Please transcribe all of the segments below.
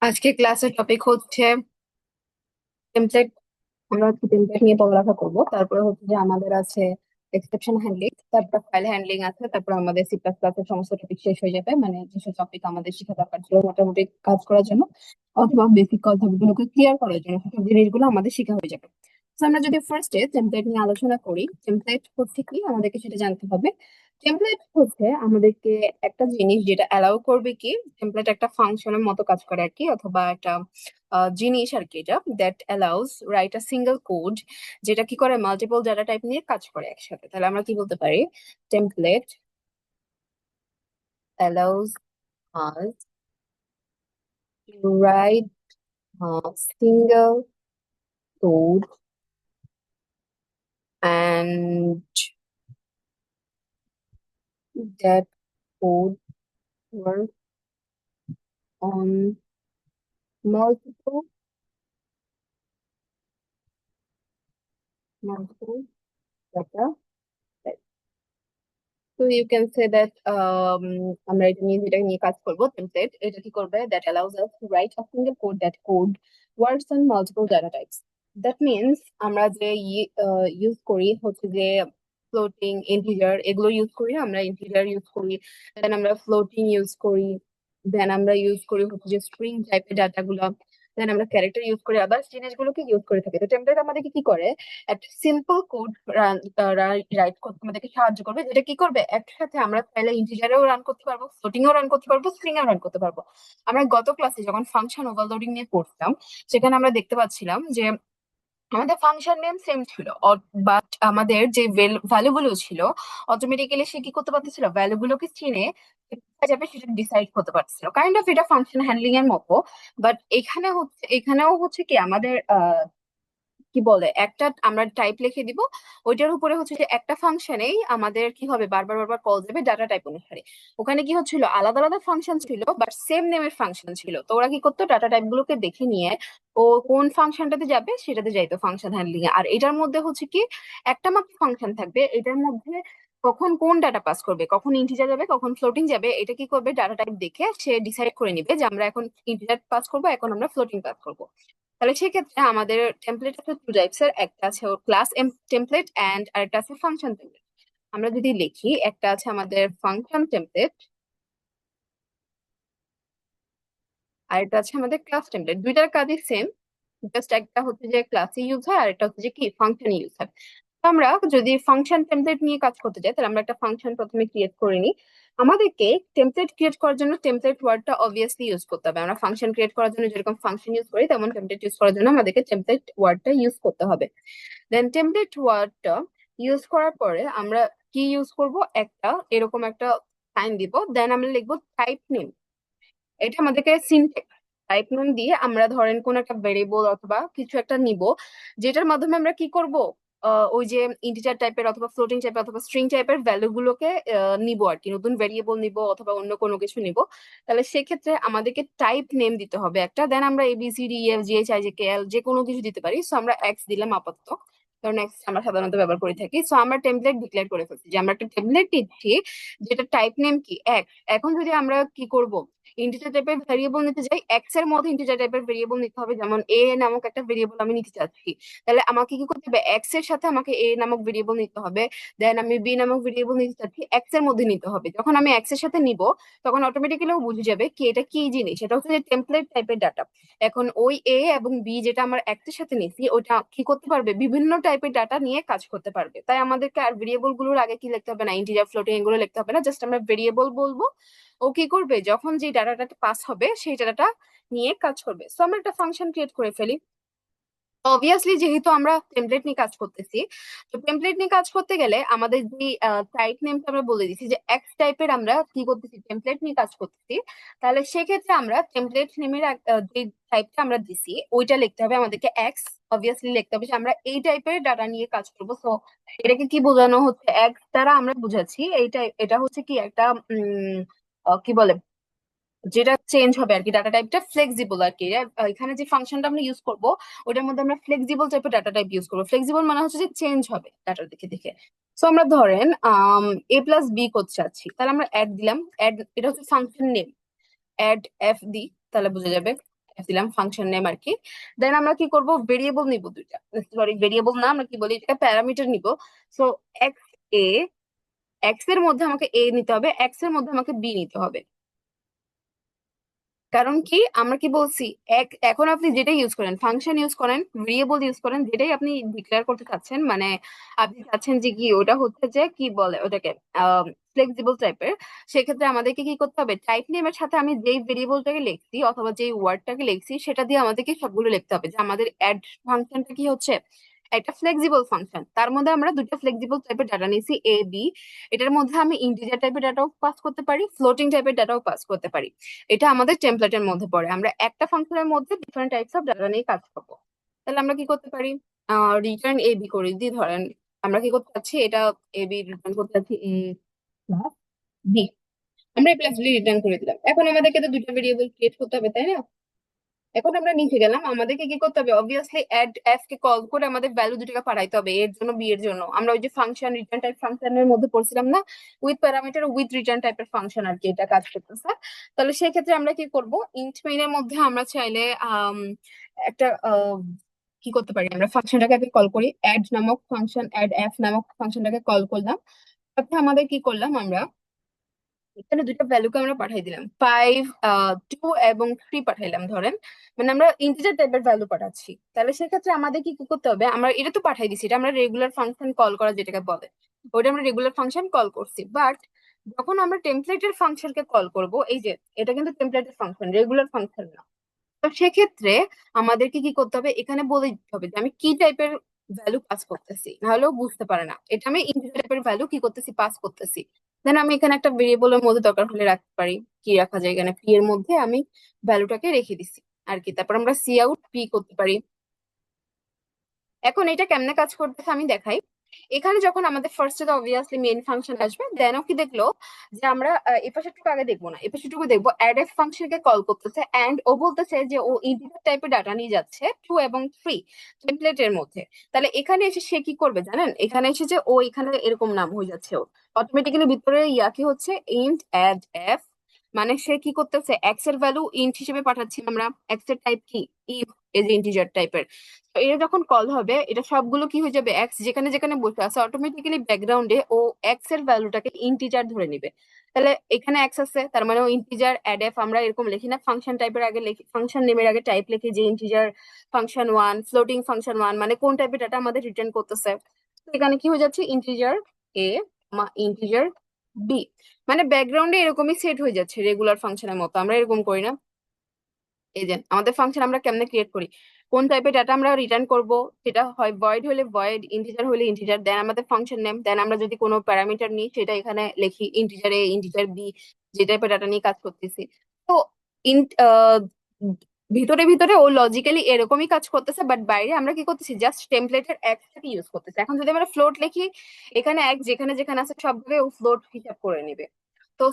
আজকে ক্লাসের টপিক হচ্ছে টেমপ্লেট। আমরা হচ্ছে টেমপ্লেট নিয়ে পড়ালেখা করব। তারপরে হচ্ছে যে আমাদের আছে এক্সেপশন হ্যান্ডলিং, তারপর ফাইল হ্যান্ডলিং আছে, তারপর আমাদের সি প্লাস প্লাস এর সমস্ত টপিক শেষ হয়ে যাবে, মানে যেসব টপিক আমাদের শিখা দরকার ছিল মোটামুটি কাজ করার জন্য অথবা বেসিক কনসেপ্টগুলোকে ক্লিয়ার করার জন্য, সেসব জিনিসগুলো আমাদের শিখা হয়ে যাবে। তো আমরা যদি ফার্স্টে টেমপ্লেট নিয়ে আলোচনা করি, টেমপ্লেট হচ্ছে কি আমাদেরকে সেটা জানতে হবে। টেমপ্লেট হচ্ছে আমাদেরকে একটা জিনিস যেটা অ্যালাউ করবে কি, টেমপ্লেট একটা ফাংশনের মতো কাজ করে আর কি, অথবা একটা জিনিস আর কি, এটা that allows write a single quote, যেটা কি করে মাল্টিপল ডাটা টাইপ নিয়ে কাজ করে একসাথে। তাহলে আমরা কি বলতে পারি? Template allows us to write a single code and that code works on multiple data types. So you can say that আমরা এটা নিয়ে যেটা নিয়ে কাজ করব, টেমপ্লেট এটা কি করবে, that allows us to write a single code that code works on multiple data types. That means আমরা যে ইউজ করি হচ্ছে যে ফ্লোটিং, ইন্টিজার, এগুলো ইউজ করি। আমরা ইন্টিজার ইউজ করি, দেন আমরা ফ্লোটিং ইউজ করি, দেন আমরা ইউজ করি হচ্ছে যে স্ট্রিং টাইপের ডাটাগুলো, দেন আমরা ক্যারেক্টার ইউজ করি, আবার জিনিসগুলোকে ইউজ করে থাকি। তো টেমপ্লেট আমাদেরকে কি করে, একটা সিম্পল কোড রাইট করতে আমাদেরকে সাহায্য করবে, যেটা কি করবে একসাথে আমরা চাইলে ইন্টিজারেও রান করতে পারবো, ফ্লোটিংও রান করতে পারবো, স্ট্রিং এও রান করতে পারবো। আমরা গত ক্লাসে যখন ফাংশন ওভারলোডিং নিয়ে পড়তাম, সেখানে আমরা দেখতে পাচ্ছিলাম যে আমাদের ফাংশন নেম সেম ছিল, বাট আমাদের যে ভ্যালু গুলো ছিল অটোমেটিক্যালি সে কি করতে পারতেছিল, ভ্যালু গুলোকে চিনে কোথায় যাবে সেটা ডিসাইড করতে পারছিল। কাইন্ড অফ এটা ফাংশন হ্যান্ডলিং এর মতো। বাট এখানেও হচ্ছে কি আমাদের কি বলে, একটা আমরা টাইপ লিখে দিব, ওইটার উপরে হচ্ছে যে একটা ফাংশনেই আমাদের কি হবে, বারবার বারবার কল যাবে ডাটা টাইপ অনুসারে। ওখানে কি হচ্ছিল, আলাদা আলাদা ফাংশন ছিল বাট সেম নেমের ফাংশন ছিল। তো ওরা কি করতো, ডাটা টাইপ গুলোকে দেখে নিয়ে ও কোন ফাংশনটাতে যাবে সেটাতে যাইতো ফাংশন হ্যান্ডলিং এ। আর এটার মধ্যে হচ্ছে কি, একটা মাত্র ফাংশন থাকবে এটার মধ্যে, কখন কোন ডাটা পাস করবে, কখন ইন্টিজার যাবে, কখন ফ্লোটিং যাবে, এটা কি করবে ডাটা টাইপ দেখে সে ডিসাইড করে নিবে যে আমরা এখন ইন্টিজার পাস করবো, এখন আমরা ফ্লোটিং পাস করবো। তাহলে সেক্ষেত্রে আমাদের টেমপ্লেট আছে টু টাইপস এর, একটা আছে ক্লাস টেমপ্লেট এন্ড আরেকটা আছে ফাংশন টেমপ্লেট। আমরা যদি লিখি, একটা আছে আমাদের ফাংশন টেমপ্লেট, আর এটা আছে আমাদের ক্লাস টেমপ্লেট। দুইটার কাজই সেম, জাস্ট একটা হচ্ছে যে ক্লাসে ইউজ হয় আর একটা হচ্ছে যে কি ফাংশনে ইউজ হয়। তো আমরা যদি ফাংশন টেমপ্লেট নিয়ে কাজ করতে যাই, তাহলে আমরা একটা ফাংশন প্রথমে ক্রিয়েট করে নিই। আমাদেরকে টেমপ্লেট ক্রিয়েট করার জন্য টেমপ্লেট ওয়ার্ডটা অবভিয়াসলি ইউজ করতে হবে। আমরা ফাংশন ক্রিয়েট করার জন্য যেরকম ফাংশন ইউজ করি, তেমন টেমপ্লেট ইউজ করার জন্য আমাদেরকে টেমপ্লেট ওয়ার্ডটা ইউজ করতে হবে। দেন টেমপ্লেট ওয়ার্ডটা ইউজ করার পরে আমরা কি ইউজ করব, একটা এরকম একটা সাইন দিব, দেন আমরা লিখবো টাইপ নেম। এটা আমাদেরকে সিনট্যাক্স, টাইপ নেম দিয়ে আমরা ধরেন কোন একটা ভেরিয়েবল অথবা কিছু একটা নিব, যেটার মাধ্যমে আমরা কি করব, ওই যে ইন্টিজার টাইপের অথবা ফ্লোটিং টাইপের অথবা স্ট্রিং টাইপের ভ্যালু গুলোকে নিব আর কি, নতুন ভেরিয়েবল নিব অথবা অন্য কোনো কিছু নিব। তাহলে সেক্ষেত্রে আমাদেরকে টাইপ নেম দিতে হবে একটা, দেন আমরা ABCDEFGHIJKL যে কোনো কিছু দিতে পারি। সো আমরা এক্স দিলাম আপাতত, কারণ এক্স আমরা সাধারণত ব্যবহার করে থাকি। সো আমরা টেমপ্লেট ডিক্লেয়ার করে ফেলছি যে আমরা একটা টেমপ্লেট দিচ্ছি যেটা টাইপ নেম কি এক্স। এখন যদি আমরা কি করব, ইন্টিজার টাইপের ভেরিয়েবল নিতে যাই, এক্স এর মধ্যে ইন্টিজার টাইপের ভেরিয়েবল নিতে হবে, যেমন এ নামক একটা ভেরিয়েবল আমি নিতে চাচ্ছি। তাহলে আমাকে কি করতে হবে, এক্স এর সাথে আমাকে এ নামক ভেরিয়েবল নিতে হবে, দেন আমি বি নামক ভেরিয়েবল নিতে চাচ্ছি, এক্স এর মধ্যে নিতে হবে। যখন আমি এক্স এর সাথে নিব, তখন অটোমেটিক্যালি ও বুঝে যাবে কি এটা কি জিনিস, এটা হচ্ছে যে টেমপ্লেট টাইপের ডাটা। এখন ওই এ এবং বি যেটা আমার এক্স এর সাথে নিছি, ওটা কি করতে পারবে, বিভিন্ন টাইপের ডাটা নিয়ে কাজ করতে পারবে। তাই আমাদেরকে আর ভেরিয়েবল গুলোর আগে কি লিখতে হবে না, ইন্টিজার ফ্লোটিং এগুলো লিখতে হবে না, জাস্ট আমরা ভেরিয়েবল বলবো। ও কি করবে, যখন যে ডাটাটা পাস হবে সেই ডাটাটা নিয়ে কাজ করবে। সো আমরা একটা ফাংশন ক্রিয়েট করে ফেলি। অবভিয়াসলি যেহেতু আমরা টেমপ্লেট নিয়ে কাজ করতেছি, তো টেমপ্লেট নিয়ে কাজ করতে গেলে আমাদের যে টাইপ নেমটা আমরা বলে দিচ্ছি যে এক্স টাইপের, আমরা কি করতেছি, টেমপ্লেট নিয়ে কাজ করতেছি। তাহলে সেক্ষেত্রে আমরা টেমপ্লেট নেমের যে টাইপটা আমরা দিছি ওইটা লিখতে হবে আমাদেরকে এক্স। অবভিয়াসলি লিখতে হবে যে আমরা এই টাইপের ডাটা নিয়ে কাজ করবো। সো এটাকে কি বোঝানো হচ্ছে, এক্স দ্বারা আমরা বুঝাচ্ছি এইটা, এটা হচ্ছে কি একটা কি বলে, যেটা চেঞ্জ হবে আর কি, ডাটা টাইপটা ফ্লেক্সিবল আর কি। এখানে যে ফাংশনটা আমরা ইউজ করব, ওটার মধ্যে আমরা ফ্লেক্সিবল টাইপের ডাটা টাইপ ইউজ করবো। ফ্লেক্সিবল মানে হচ্ছে যে চেঞ্জ হবে ডাটা দেখে দেখে। সো আমরা ধরেন A+B করতে চাচ্ছি, তাহলে আমরা অ্যাড দিলাম, অ্যাড এটা হচ্ছে ফাংশন নেম, অ্যাড এফ দিই, তাহলে বোঝা যাবে। দিলাম ফাংশন নেম আর কি। দেন আমরা কি করব, ভেরিয়েবল নিব দুইটা, সরি ভেরিয়েবল না, আমরা কি বলি এটা প্যারামিটার নিব। সো এক্স এ, এক্স এর মধ্যে আমাকে এ নিতে হবে, এক্স এর মধ্যে আমাকে বি নিতে হবে। কারণ কি আমরা কি বলছি, এখন আপনি যেটাই ইউজ করেন, ফাংশন ইউজ করেন, ভেরিয়েবল ইউজ করেন, যেটাই আপনি ডিক্লেয়ার করতে চাচ্ছেন, মানে আপনি চাচ্ছেন যে কি ওটা হচ্ছে যে কি বলে ওটাকে ফ্লেক্সিবল টাইপের, সেক্ষেত্রে আমাদেরকে কি করতে হবে, টাইপ নেমের সাথে আমি যেই ভেরিয়েবলটাকে লিখছি অথবা যেই ওয়ার্ডটাকে লিখছি সেটা দিয়ে আমাদেরকে সবগুলো লিখতে হবে, যে আমাদের অ্যাড ফাংশনটা কি হচ্ছে, একটা ফ্লেক্সিবল ফাংশন। তার মধ্যে আমরা দুটো ফ্লেক্সিবল টাইপের ডাটা নিয়েছি এ বি। এটার মধ্যে আমি ইন্টিজার টাইপের ডাটাও পাস করতে পারি, ফ্লোটিং টাইপের ডাটাও পাস করতে পারি। এটা আমাদের টেমপ্লেটের মধ্যে পড়ে, আমরা একটা ফাংশনের মধ্যে ডিফারেন্ট টাইপস অফ ডাটা নিয়ে কাজ করবো। তাহলে আমরা কি করতে পারি, রিটার্ন এ বি করে দিই। ধরেন আমরা কি করতে চাচ্ছি, এটা এ বি রিটার্ন করতে চাচ্ছি, এ প্লাস বি। আমরা এ প্লাস বি রিটার্ন করে দিলাম। এখন আমাদেরকে তো দুইটা ভেরিয়েবল ক্রিয়েট করতে হবে, তাই না? এখন আমরা নিচে গেলাম, আমাদেরকে কি করতে হবে, অবভিয়াসলি অ্যাড এফ কে কল করে আমাদের ভ্যালু দুটোকে পাঠাইতে হবে, এর জন্য বি এর জন্য। আমরা ওই যে ফাংশন রিটার্ন টাইপ ফাংশনের মধ্যে পড়ছিলাম না, উইথ প্যারামিটার উইথ রিটার্ন টাইপের ফাংশন আর কি, এটা কাজ করতেছে। তাহলে সেই ক্ষেত্রে আমরা কি করব, ইন্ট মেইনের মধ্যে আমরা চাইলে একটা কি করতে পারি, আমরা ফাংশনটাকে আগে কল করি, অ্যাড নামক ফাংশন, অ্যাড এফ নামক ফাংশনটাকে কল করলাম। তারপরে আমাদের কি করলাম, আমরা এখানে দুইটা ভ্যালুকে আমরা পাঠাই দিলাম, 5 2 এবং 3 পাঠাইলাম ধরেন, মানে আমরা ইন্টিজার টাইপের ভ্যালু পাঠাচ্ছি। তাহলে সেক্ষেত্রে আমাদের কি কি করতে হবে, আমরা এটা তো পাঠাই দিছি, এটা আমরা রেগুলার ফাংশন কল করা যেটাকে বলে, ওটা আমরা রেগুলার ফাংশন কল করছি। বাট যখন আমরা টেমপ্লেটের ফাংশনকে কল করব, এই যে এটা কিন্তু টেমপ্লেটের ফাংশন, রেগুলার ফাংশন না। তো সেক্ষেত্রে আমাদেরকে কি করতে হবে, এখানে বলে দিতে হবে যে আমি কি টাইপের ভ্যালু পাস করতেছি, নাহলেও বুঝতে পারে না এটা আমি ইন্টিজার টাইপের ভ্যালু কি করতেছি, পাস করতেছি। দেন আমি এখানে একটা ভেরিয়েবলের মধ্যে দরকার হলে রাখতে পারি, কি রাখা যায় এখানে, পি এর মধ্যে আমি ভ্যালুটাকে রেখে দিছি আর কি। তারপর আমরা সি আউট পি করতে পারি। এখন এটা কেমনে কাজ করতেছে আমি দেখাই। এখানে যখন আমাদের ফার্স্টে তো অবভিয়াসলি মেইন ফাংশন আসবে, দেন ও কি দেখলো যে আমরা এই পাশেরটুকু আগে দেখবো না, এই পাশেরটুকু দেখবো, অ্যাড এফ ফাংশনকে কল করতেছে এন্ড ও বলতেছে যে ও ইন্টিজার টাইপের ডাটা নিয়ে যাচ্ছে 2 এবং 3 টেমপ্লেটের মধ্যে। তাহলে এখানে এসে সে কি করবে জানেন, এখানে এসে যে ও এখানে এরকম নাম হয়ে যাচ্ছে, ও অটোমেটিক্যালি ভিতরে ইয়া কি হচ্ছে, ইন্ট অ্যাড এফ, মানে সে কি করতেছে, এক্স এর ভ্যালু ইন্ট হিসেবে পাঠাচ্ছি আমরা, এক্স এর টাইপ কি, ইফ, এই যে ইন্টিজার টাইপের। তো এটা যখন কল হবে, এটা সবগুলো কি হয়ে যাবে, এক্স যেখানে যেখানে বসে আছে অটোমেটিক্যালি ব্যাকগ্রাউন্ডে ও এক্স এর ভ্যালুটাকে ইন্টিজার ধরে নিবে। তাহলে এখানে এক্স আছে, তার মানে ও ইন্টিজার অ্যাড এফ, আমরা এরকম লিখি না ফাংশন টাইপের আগে লিখি, ফাংশন নেমের আগে টাইপ লিখি যে integer function one, floating function one, মানে কোন টাইপের ডাটা আমাদের রিটার্ন করতেছে। তো এখানে কি হয়ে যাচ্ছে, ইন্টিজার এ, ইন্টিজার বি, মানে ব্যাকগ্রাউন্ডে এরকমই সেট হয়ে যাচ্ছে রেগুলার ফাংশনের মতো। আমরা এরকম করি না, এই যে আমাদের ফাংশন আমরা কেমনে ক্রিয়েট করি, কোন টাইপের ডাটা আমরা রিটার্ন করব, সেটা হয় ভয়েড হলে ভয়েড, ইন্টিজার হলে ইন্টিজার, দেন আমাদের ফাংশন নেম, দেন আমরা যদি কোনো প্যারামিটার নিই সেটা এখানে লিখি, ইন্টিজার এ, ইন্টিজার বি, যে টাইপের ডাটা নিয়ে কাজ করতেছি। তো ইন ভিতরে ভিতরে ও লজিক্যালি এরকমই কাজ করতেছে, বাট বাইরে আমরা কি করতেছি, জাস্ট টেমপ্লেটের একটাকে ইউজ করতেছি। এখন যদি আমরা ফ্লোট লিখি, এখানে এক যেখানে যেখানে আছে সবগুলো ও ফ্লোট হিসাব করে নিবে। তো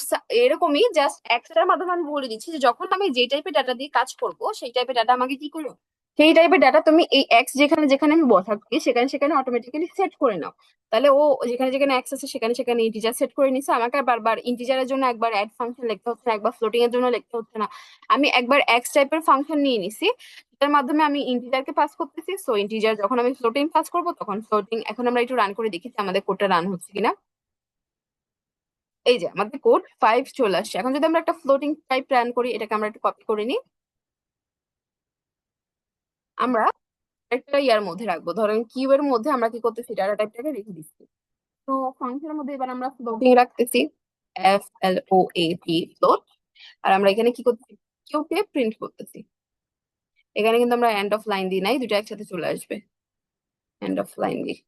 এরকমই জাস্ট এক্সট্রার মাধ্যমে আমি বলে দিচ্ছি যে যখন আমি যে টাইপের ডাটা দিয়ে কাজ করব সেই টাইপের ডাটা আমাকে কি করো, সেই টাইপের ডাটা তুমি এই এক্স যেখানে যেখানে আমি বসাচ্ছি সেখানে সেখানে অটোমেটিক্যালি সেট করে নাও। তাহলে ও যেখানে যেখানে এক্স আছে সেখানে সেখানে ইন্টিজার সেট করে নিছে, আমাকে আর বারবার ইন্টিজারের জন্য একবার অ্যাড ফাংশন লিখতে হচ্ছে না, একবার ফ্লোটিং এর জন্য লিখতে হচ্ছে না। আমি একবার এক্স টাইপের ফাংশন নিয়ে নিছি, এটার মাধ্যমে আমি ইন্টিজারকে পাস করতেছি। সো ইন্টিজার যখন আমি ফ্লোটিং পাস করবো তখন ফ্লোটিং। এখন আমরা একটু রান করে দেখি যে আমাদের কোডটা রান হচ্ছে কিনা। এই যে আমাদের কোড 5 চলে আসছে। এখন যদি আমরা একটা ফ্লোটিং টাইপ রান করি, এটাকে আমরা একটু কপি করে নিই, আমরা একটা ইয়ার মধ্যে রাখবো, ধরেন কিউ এর মধ্যে আমরা কি করতেছি, ডাটা টাইপটাকে রেখে দিচ্ছি। তো ফাংশনের মধ্যে এবার আমরা ফ্লোটিং রাখতেছি, এফ এল ও এ টি, ফ্লোট। আর আমরা এখানে কি করতেছি, কিউ কে প্রিন্ট করতেছি। এখানে কিন্তু আমরা এন্ড অফ লাইন দিই নাই, দুটো একসাথে চলে আসবে, এন্ড অফ লাইন দিই।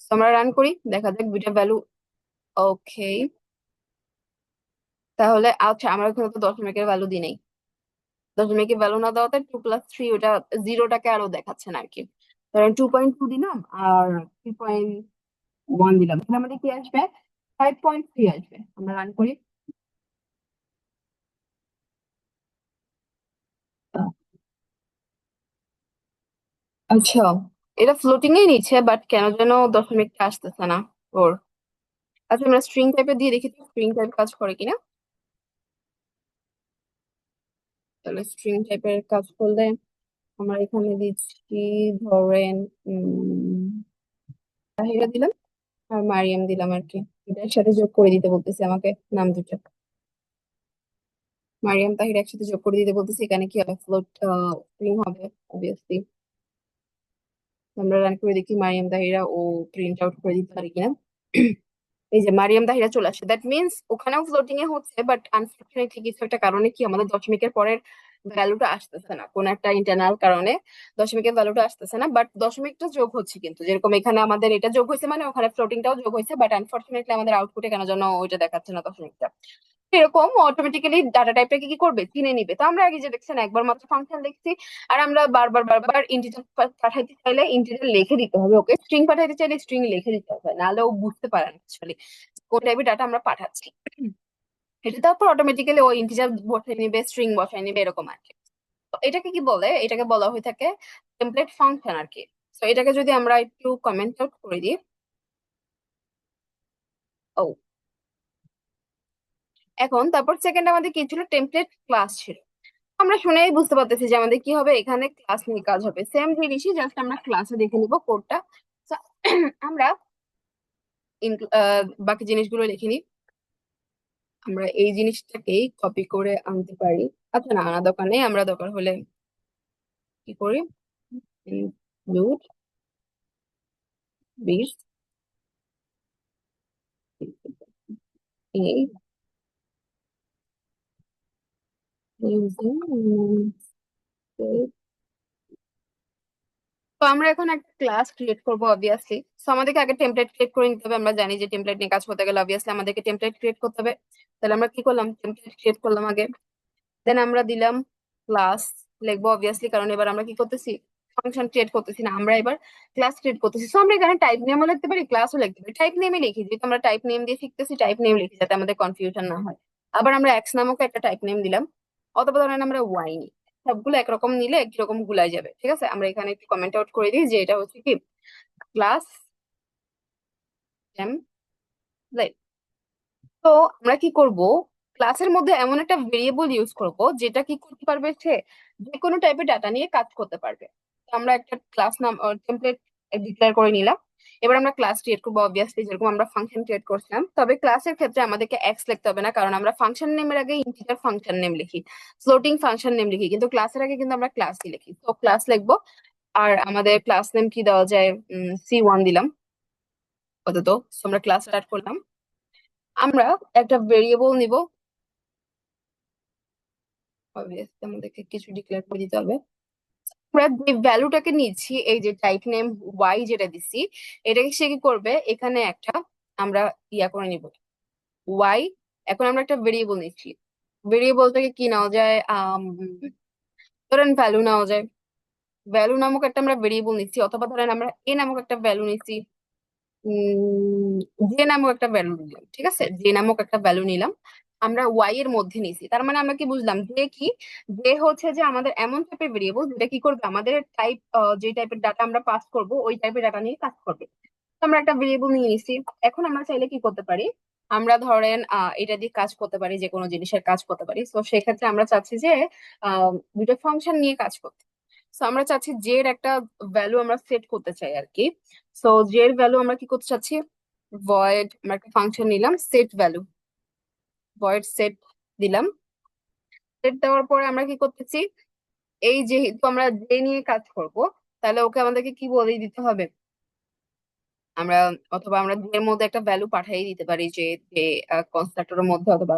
তো আমরা রান করি, দেখা যাক দুইটা ভ্যালু। ওকে, তাহলে আচ্ছা আমরা এখানে তো দশমিকের ভ্যালু দিই নাই, দশমিকের ভ্যালু না দেওয়াতে 2 + 3 ওটা জিরোটাকে আরো দেখাচ্ছে না আর কি। ধরেন 2.2 দিলাম আর 3.1 দিলাম, তাহলে আমাদের কি আসবে, 5.3 আসবে। আমরা রান করি। আচ্ছা, এটা ফ্লোটিং এ নিচ্ছে বাট কেন যেন দশমিকটা আসতেছে না ওর। আচ্ছা আমরা স্ট্রিং টাইপের দিয়ে দেখি তো স্ট্রিং টাইপ কাজ করে কিনা। তাহলে স্ট্রিং টাইপের কাজ করলে আমরা এখানে দিচ্ছি ধরেন তাহিরা দিলাম আর মারিয়াম দিলাম আর কি। এটার সাথে যোগ করে দিতে বলতেছে আমাকে নাম দুটো, মারিয়াম তাহির একসাথে যোগ করে দিতে বলতেছে। এখানে কি হবে, ফ্লোট স্ট্রিং হবে অবভিয়াসলি। আমরা রান করে দেখি মারিয়াম তাহিরা ও প্রিন্ট আউট করে দিতে পারি কিনা। এই যে মারিয়াম তাহিরা চলে আসছে, দ্যাট মিনস ওখানেও ফ্লোটিং এ হচ্ছে, বাট আনফর্চুনেটলি কিছু একটা কারণে কি আমাদের দশমিকের পরের ভ্যালুটা আসতেছে না, কোন একটা ইন্টারনাল কারণে দশমিকের ভ্যালুটা আসতেছে না, বাট দশমিকটা যোগ হচ্ছে কিন্তু। যেরকম এখানে আমাদের এটা যোগ হয়েছে মানে ওখানে ফ্লোটিংটাও যোগ হয়েছে, বাট আনফর্চুনেটলি আমাদের আউটপুটে কেন যেন ওইটা দেখাচ্ছে না দশমিকটা। এরকম অটোমেটিক্যালি ডাটা টাইপটাকে কি করবে, চিনে নিবে। তো আমরা আগে যে দেখছেন একবার মাত্র ফাংশন লিখছি, আর আমরা বারবার বারবার ইন্টিজার পাঠাইতে চাইলে ইন্টিজার লিখে দিতে হবে ওকে, স্ট্রিং পাঠাইতে চাইলে স্ট্রিং লিখে দিতে হবে, নাহলে ও বুঝতে পারে না অ্যাকচুয়ালি কোন টাইপের ডাটা আমরা পাঠাচ্ছি। এটা তারপর অটোমেটিক্যালি ও ইন্টিজার বসাই নিবে, স্ট্রিং বসাই নিবে, এরকম আর কি। তো এটাকে কি বলে, এটাকে বলা হয়ে থাকে টেমপ্লেট ফাংশন আর কি। তো এটাকে যদি আমরা একটু কমেন্ট আউট করে দিই, ও এখন তারপর সেকেন্ড আমাদের কি ছিল, টেমপ্লেট ক্লাস ছিল। আমরা শুনেই বুঝতে পারতেছি যে আমাদের কি হবে, এখানে ক্লাস নিয়ে কাজ হবে, সেম জিনিসই, জাস্ট আমরা ক্লাসে দেখে নিব কোডটা। So, আমরা বাকি জিনিসগুলো লিখে নিই। আমরা এই জিনিসটাকেই কপি করে আনতে পারি। আচ্ছা না, আনা দরকার নেই, আমরা দরকার হলে কি করি, ইনক্লুড বিটস এই ইউজিং। তো আমরা এখন একটা ক্লাস ক্রিয়েট করবো অবভিয়াসলি। তো আমাদেরকে আগে টেমপ্লেট ক্রিয়েট করে নিতে হবে, আমরা জানি যে টেমপ্লেট নিয়ে কাজ করতে গেলে অবভিয়াসলি আমাদেরকে টেমপ্লেট ক্রিয়েট করতে হবে। তাহলে আমরা কি করলাম, টেমপ্লেট ক্রিয়েট করলাম আগে, দেন আমরা দিলাম ক্লাস লিখবো অবভিয়াসলি, কারণ এবার আমরা কি করতেছি, ফাংশন ক্রিয়েট করতেছি না, আমরা এবার ক্লাস ক্রিয়েট করতেছি। সো আমরা এখানে টাইপ নেমও লিখতে পারি, ক্লাসও লিখতে পারি। টাইপ নেমই লিখি, যেহেতু আমরা টাইপ নেম দিয়ে শিখতেছি টাইপ নেম লিখি যাতে আমাদের কনফিউশন না হয়। আবার আমরা এক্স নামক একটা টাইপ নেম দিলাম, অথবা ধরেন আমরা ওয়াই নিই, সবগুলো একরকম নিলে একরকম গুলাই যাবে। ঠিক আছে, আমরা এখানে একটু কমেন্ট আউট করে দিই যে এটা হচ্ছে কি ক্লাস নেম। তো আমরা কি করব, ক্লাসের মধ্যে এমন একটা ভেরিয়েবল ইউজ করব যেটা কি করতে পারবে, সে যে কোনো টাইপের ডাটা নিয়ে কাজ করতে পারবে। তো আমরা একটা ক্লাস নাম টেমপ্লেট ডিক্লেয়ার করে নিলাম। এবার আমরা ক্লাস ক্রিয়েট করবো অবভিয়াসলি, যেরকম আমরা ফাংশন ক্রিয়েট করছিলাম। তবে ক্লাসের ক্ষেত্রে আমাদেরকে এক্স লিখতে হবে না, কারণ আমরা ফাংশন নেমের আগে ইন্টিজার ফাংশন নেম লিখি, ফ্লোটিং ফাংশন নেম লিখি, কিন্তু ক্লাসের আগে কিন্তু আমরা ক্লাসই লিখি। তো ক্লাস লিখবো, আর আমাদের ক্লাস নেম কি দেওয়া যায়, C1 দিলাম আপাতত। So আমরা ক্লাস স্টার্ট করলাম, আমরা একটা ভেরিয়েবল নিব, obviously আমাদেরকে কিছু ডিক্লেয়ার করে দিতে হবে। আমরা যে ভ্যালুটাকে নিচ্ছি, এই যে টাইপ নেম ওয়াই যেটা দিচ্ছি, এটাকে সে কি করবে, এখানে একটা আমরা ইয়া করে নিব ওয়াই। এখন আমরা একটা ভেরিয়েবল নিচ্ছি, ভেরিয়েবলটাকে কি নেওয়া যায়, ধরেন ভ্যালু নেওয়া যায়। ভ্যালু নামক একটা আমরা ভেরিয়েবল নিচ্ছি, অথবা ধরেন আমরা এ নামক একটা ভ্যালু নিচ্ছি, উম জে নামক একটা ভ্যালু নিলাম। ঠিক আছে, জে নামক একটা ভ্যালু নিলাম, আমরা ওয়াই এর মধ্যে নিছি। তার মানে আমরা কি বুঝলাম, যে কি, যে হচ্ছে যে আমাদের এমন টাইপের ভেরিয়েবল যেটা কি করবে, আমাদের টাইপ, যে টাইপের ডাটা আমরা পাস করব ওই টাইপের ডাটা নিয়ে কাজ করবে। তো আমরা একটা ভেরিয়েবল নিয়ে নিছি। এখন আমরা চাইলে কি করতে পারি, আমরা ধরেন এটা দিয়ে কাজ করতে পারি, যে কোনো জিনিসের কাজ করতে পারি। তো সেক্ষেত্রে আমরা চাচ্ছি যে দুটো ফাংশন নিয়ে কাজ করতে। তো আমরা চাচ্ছি যে এর একটা ভ্যালু আমরা সেট করতে চাই আর কি। সো যে এর ভ্যালু আমরা কি করতে চাচ্ছি, ভয়েড, আমরা একটা ফাংশন নিলাম সেট ভ্যালু, ভয়েড সেট দিলাম। সেট দেওয়ার পরে আমরা কি করতেছি, এই যেহেতু আমরা যে নিয়ে কাজ করব, তাহলে ওকে আমাদেরকে কি বলে দিতে হবে, আমরা, অথবা আমরা এর মধ্যে একটা ভ্যালু পাঠিয়ে দিতে পারি, যে যে কনস্ট্রাক্টরের মধ্যে, অথবা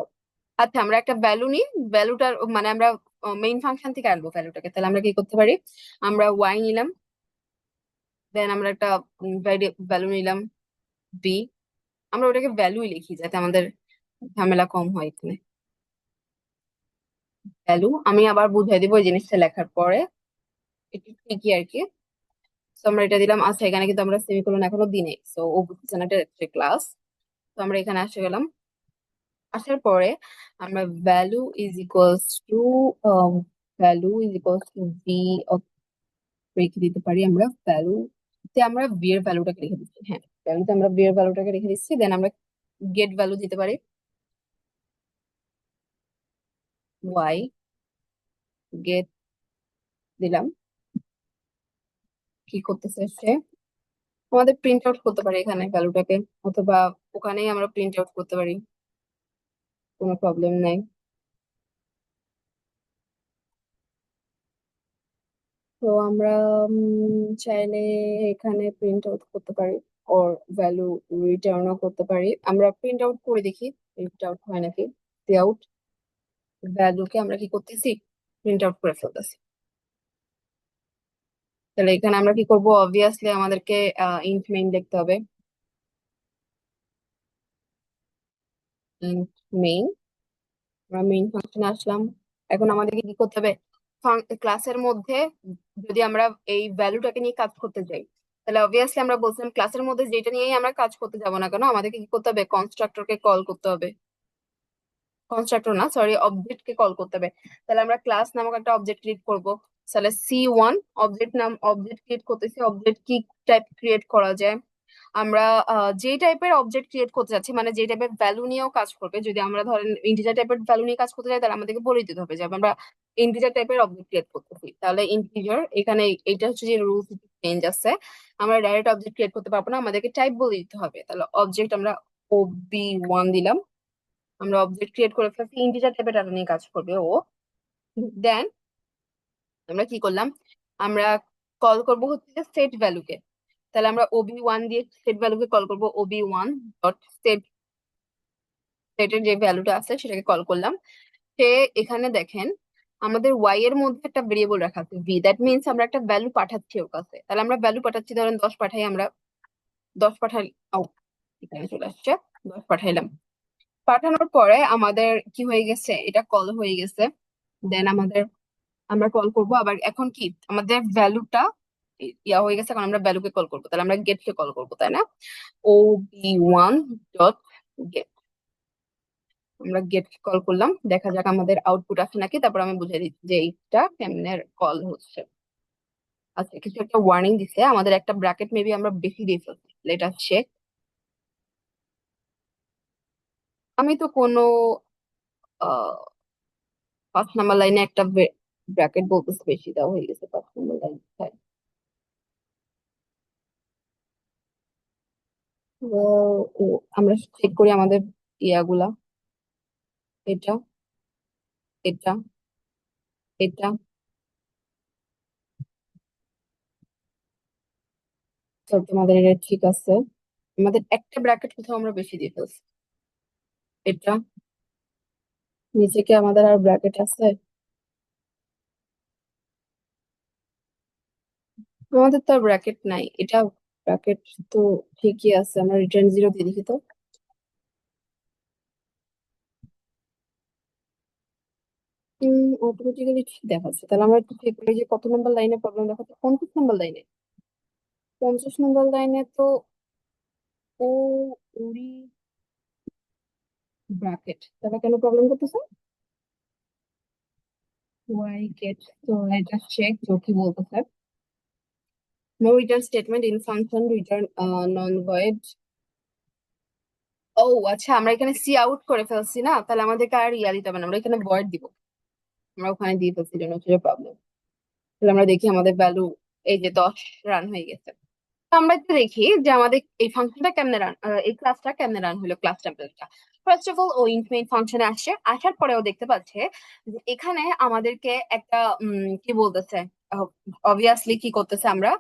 আচ্ছা আমরা একটা ভ্যালু নিই, ভ্যালুটার মানে আমরা মেইন ফাংশন থেকে আনবো ভ্যালুটাকে। তাহলে আমরা কি করতে পারি, আমরা ওয়াই নিলাম, দেন আমরা একটা ভ্যালু নিলাম বি। আমরা ওটাকে ভ্যালুই লিখি যাতে আমাদের ঝামেলা কম হয় এখানে। ভ্যালু আমি আবার বুঝাই দিব এই জিনিসটা লেখার পরে, একটু ঠিকই আর কি। তো আমরা এটা দিলাম। আচ্ছা এখানে কিন্তু আমরা সেমিকোলন এখনো দিই নাই, তো ও বুঝছে না এটা ক্লাস। তো আমরা এখানে আসে গেলাম, আসার পরে আমরা value is equals two, value is equals two V রেখে দিতে পারি। আমরা ভ্যালু তে আমরা ভি এর ভ্যালুটাকে রেখে দিচ্ছি, হ্যাঁ ভ্যালুতে আমরা ভি এর ভ্যালুটাকে রেখে দিচ্ছি। দেন আমরা গেট ভ্যালু দিতে পারি ওয়াই, গেট দিলাম। কি করতেছে সে? আমাদের প্রিন্ট আউট করতে পারি এখানে ভ্যালুটাকে, অথবা ওখানেই আমরা প্রিন্ট আউট করতে পারি, কোনো প্রবলেম নাই। তো আমরা চাইলে এখানে প্রিন্ট আউট করতে পারি, ওর ভ্যালু রিটার্নও করতে পারি। আমরা প্রিন্ট আউট করে দেখি প্রিন্ট আউট হয় নাকি। আউট ভ্যালুকে আমরা কি করতেছি, প্রিন্ট আউট করে ফেলতেছি। তাহলে এখানে আমরা কি করব, অবভিয়াসলি আমাদেরকে ইন্ট মেইন লিখতে হবে। ইন্ট মেইন, আমরা মেইন ফাংশনে আসলাম। এখন আমাদেরকে কি করতে হবে, ক্লাসের মধ্যে যদি আমরা এই ভ্যালুটাকে নিয়ে কাজ করতে যাই, তাহলে অবভিয়াসলি আমরা বলছিলাম ক্লাসের মধ্যে যেটা নিয়েই আমরা কাজ করতে যাব না কেন, আমাদেরকে কি করতে হবে, কনস্ট্রাক্টরকে কল করতে হবে। কনস্ট্রাক্টর না, সরি, অবজেক্ট কে কল করতে হবে। তাহলে আমরা ক্লাস নামক একটা অবজেক্ট ক্রিয়েট করব। তাহলে C1 অবজেক্ট নাম, অবজেক্ট ক্রিয়েট করতেছি। অবজেক্ট কি টাইপ ক্রিয়েট করা যায়, আমরা যে টাইপের অবজেক্ট ক্রিয়েট করতে যাচ্ছি, মানে যে টাইপের ভ্যালু নিয়েও কাজ করবে। যদি আমরা ধরেন ইন্টিজার টাইপের ভ্যালু নিয়ে কাজ করতে যাই, তাহলে আমাদেরকে বলে দিতে হবে যে আমরা ইন্টিজার টাইপের অবজেক্ট ক্রিয়েট করতেছি। তাহলে ইন্টিজার, এখানে এইটা হচ্ছে যে রুলস চেঞ্জ আছে, আমরা ডাইরেক্ট অবজেক্ট ক্রিয়েট করতে পারবো না, আমাদেরকে টাইপ বলে দিতে হবে। তাহলে অবজেক্ট আমরা OB1 দিলাম। আমরা অবজেক্ট ক্রিয়েট করে ফেলছি, ইন্টিজার টাইপের ডাটা নিয়ে কাজ করবে ও। দেন আমরা কি করলাম, আমরা কল করব হচ্ছে যে সেট ভ্যালুকে। তাহলে আমরা OB1 দিয়ে সেট ভ্যালুকে কল করব, OB1 ডট সেট, সেটের যে ভ্যালুটা আছে সেটাকে কল করলাম। সে এখানে দেখেন আমাদের ওয়াই এর মধ্যে একটা ভেরিয়েবল রাখা আছে ভি, দ্যাট মিনস আমরা একটা ভ্যালু পাঠাচ্ছি ওর কাছে। তাহলে আমরা ভ্যালু পাঠাচ্ছি, ধরেন 10 পাঠাই, আমরা 10 পাঠাই। ও, এখানে চলে আসছে, 10 পাঠাইলাম। পাঠানোর পরে আমাদের কি হয়ে গেছে, এটা কল হয়ে গেছে। দেন আমাদের, আমরা কল করব আবার। এখন কি আমাদের ভ্যালুটা ইয়া হয়ে গেছে, এখন আমরা ভ্যালুকে কল করবো। তাহলে আমরা গেট কে কল করবো, তাই না? OB1 ডট গেট, আমরা গেট কল করলাম। দেখা যাক আমাদের আউটপুট আসে নাকি, তারপর আমি বুঝিয়ে দিচ্ছি যে এইটা কেমনে কল হচ্ছে। আচ্ছা, কিছু একটা ওয়ার্নিং দিছে, আমাদের একটা ব্র্যাকেট মেবি আমরা বেশি দিয়ে ফেলছি। Let us check. আমি তো কোনো 5 নাম্বার লাইনে একটা ব্র্যাকেট বলতেছে বেশি দেওয়া হয়ে গেছে, 5 নাম্বার লাইন। ও, আমরা চেক করি আমাদের ইয়াগুলা। এটা, এটা, এটা, তো তোমাদের এটা ঠিক আছে। আমাদের একটা ব্র্যাকেট কোথাও আমরা বেশি দিয়ে ফেলছি। এটা, নিচে কি আমাদের আর ব্র্যাকেট আছে? আমাদের তো আর ব্র্যাকেট নাই। এটা ব্র্যাকেট তো ঠিকই আছে, আমরা রিটার্ন 0 দিয়ে দেখি তো। অটোমেটিক্যালি ঠিক দেখাচ্ছে। তাহলে আমরা একটু চেক করি যে কত নম্বর লাইনে প্রবলেম দেখাচ্ছে। 50 নম্বর লাইনে, 50 নম্বর লাইনে তো ও ওরই ব্র্যাকেট, তাহলে কেন প্রবলেম করতেছে? ওয়াই গেট, তো এটা চেক তো কি বলতেছে, no return statement in function return non void. ও আচ্ছা, আমরা এখানে সি আউট করে ফেলছি না, তাহলে আমাদেরকে আর ইয়া দিতে হবে না, আমরা এখানে ভয়েড দিব। আমরা ওখানে দিয়ে ফেলছি, জন্য হচ্ছে প্রবলেম। তাহলে আমরা দেখি আমাদের ভ্যালু, এই যে 10 রান হয়ে গেছে। তো আমরা একটু দেখি যে আমাদের এই ফাংশনটা কেমনে রান, এই ক্লাসটা কেমনে রান হলো, ক্লাস টেম্পলেটটা। ফার্স্ট অফ অল ও ইন্ট মেইন ফাংশনে আসছে, আসার পরেও দেখতে পাচ্ছে যে এখানে আমাদেরকে একটা কি বলতেছে, অবভিয়াসলি কি করতেছে, আমরা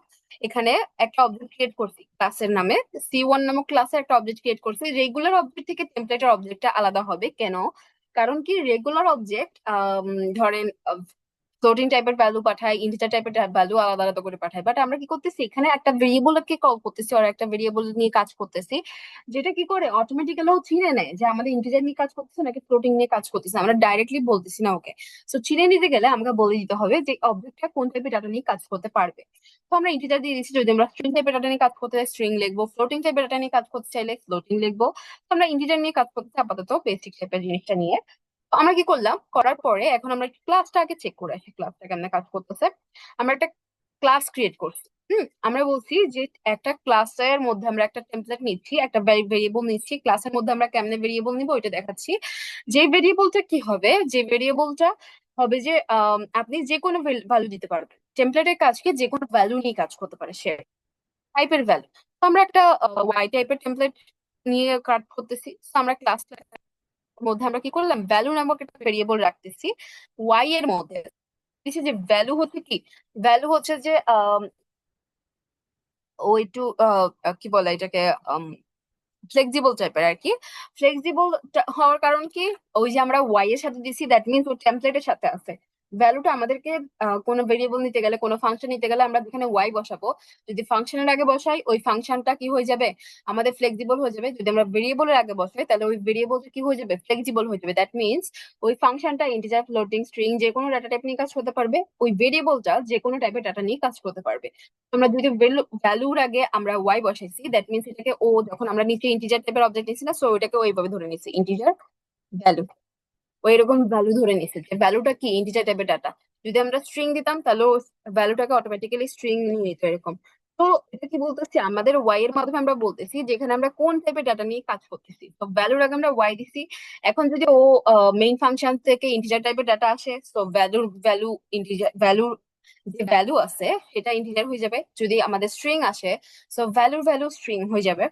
এখানে একটা অবজেক্ট ক্রিয়েট করছি ক্লাসের নামে। C1 নামক ক্লাসে একটা অবজেক্ট ক্রিয়েট করছি। রেগুলার অবজেক্ট থেকে টেমপ্লেটের অবজেক্টটা আলাদা হবে কেন? কারণ কি, রেগুলার অবজেক্ট ধরেন ফ্লোটিং টাইপের ভ্যালু পাঠায়, ইন্টিজার টাইপের ভ্যালু আলাদা আলাদা করে পাঠায়। বাট আমরা কি করতেছি, এখানে একটা ভেরিয়েবলকে কল করতেছি আর একটা ভেরিয়েবল নিয়ে কাজ করতেছি, যেটা কি করে অটোমেটিক্যালি ও চিনে নেয় যে আমাদের ইন্টিজার নিয়ে কাজ করতেছে নাকি ফ্লোটিং নিয়ে কাজ করতেছে। আমরা ডাইরেক্টলি বলতেছি না ওকে। সো চিনে নিতে গেলে আমাকে বলে দিতে হবে যে অবজেক্টটা কোন টাইপের ডাটা নিয়ে কাজ করতে পারবে। তো আমরা ইন্টিজার দিয়ে দিচ্ছি, যদি আমরা স্ট্রিং টাইপের ডাটা নিয়ে কাজ করতে চাই স্ট্রিং লিখবো, ফ্লোটিং টাইপের ডাটা নিয়ে কাজ করতে চাইলে ফ্লোটিং লিখবো। তো আমরা ইন্টিজার নিয়ে কাজ করতে চাই আপাতত, বেসিক টাইপের জিনিসটা নিয়ে। তো আমরা কি করলাম, করার পরে এখন আমরা ক্লাসটা আগে চেক করে আসি, ক্লাসটা কেমনে কাজ করতেছে। আমরা একটা ক্লাস ক্রিয়েট করছি। আমরা বলছি যে একটা ক্লাসের মধ্যে আমরা একটা টেমপ্লেট নিচ্ছি, একটা ভেরিয়েবল নিচ্ছি, ক্লাসের মধ্যে আমরা কেমনে ভেরিয়েবল নিব ওইটা দেখাচ্ছি। যে ভেরিয়েবলটা কি হবে, যে ভেরিয়েবলটা হবে যে আপনি যে কোনো ভ্যালু দিতে পারবেন। টেমপ্লেটের কাজকে যে কোনো ভ্যালু নিয়ে কাজ করতে পারে সে, টাইপের ভ্যালু। তো আমরা একটা ওয়াই টাইপের টেমপ্লেট নিয়ে কাজ করতেছি। তো আমরা ক্লাস মধ্যে আমরা কি করলাম, ভ্যালু নামক একটা ভেরিয়েবল রাখতেছি ওয়াই এর মধ্যে। দিছি যে ভ্যালু হচ্ছে কি, ভ্যালু হচ্ছে যে ও একটু কি বলে এটাকে, ফ্লেক্সিবল টাইপের আর কি। ফ্লেক্সিবল হওয়ার কারণ কি, ওই যে আমরা ওয়াই এর সাথে দিছি, দ্যাট মিনস ও টেমপ্লেটের সাথে আছে। ভ্যালুটা আমাদেরকে কোনো ভেরিয়েবল নিতে গেলে, কোনো ফাংশন নিতে গেলে আমরা যেখানে ওয়াই বসাবো, যদি ফাংশনের আগে বসাই ওই ফাংশনটা কি হয়ে যাবে, আমাদের ফ্লেক্সিবল হয়ে যাবে। যদি আমরা ভেরিয়েবলের আগে বসাই তাহলে ওই ভেরিয়েবলটা কি হয়ে যাবে, ফ্লেক্সিবল হয়ে যাবে। দ্যাট মিনস ওই ফাংশনটা ইন্টিজার, ফ্লোটিং, স্ট্রিং যে কোনো ডাটা টাইপ নিয়ে কাজ করতে পারবে, ওই ভেরিয়েবলটা যে কোনো টাইপের ডাটা নিয়ে কাজ করতে পারবে। আমরা যদি ভ্যালুর আগে আমরা ওয়াই বসাইছি, দ্যাট মিনস এটাকে ও, যখন আমরা নিচে ইন্টিজার টাইপের অবজেক্ট নিচ্ছি না, সো ওইটাকে ওইভাবে ধরে নিচ্ছি ইন্টিজার ভ্যালু। ও এরকম ভ্যালু ধরে নিচ্ছে যে ভ্যালুটা কি ইন্টিজার টাইপের ডাটা। যদি আমরা স্ট্রিং দিতাম তাহলে ভ্যালুটাকে অটোমেটিক্যালি স্ট্রিং নিয়ে নিত এরকম। তো এটা কি বলতেছি, আমাদের ওয়াই এর মাধ্যমে আমরা বলতেছি যেখানে আমরা কোন টাইপের ডাটা নিয়ে কাজ করতেছি। তো ভ্যালুর আগে আমরা ওয়াই দিছি। এখন যদি ও মেইন ফাংশন থেকে ইন্টিজার টাইপের ডাটা আসে, তো ভ্যালু ইন্টিজার, ভ্যালুর যে ভ্যালু আছে সেটা ইন্টিজার হয়ে যাবে। যদি আমাদের স্ট্রিং আসে, তো ভ্যালু স্ট্রিং হয়ে যাবে।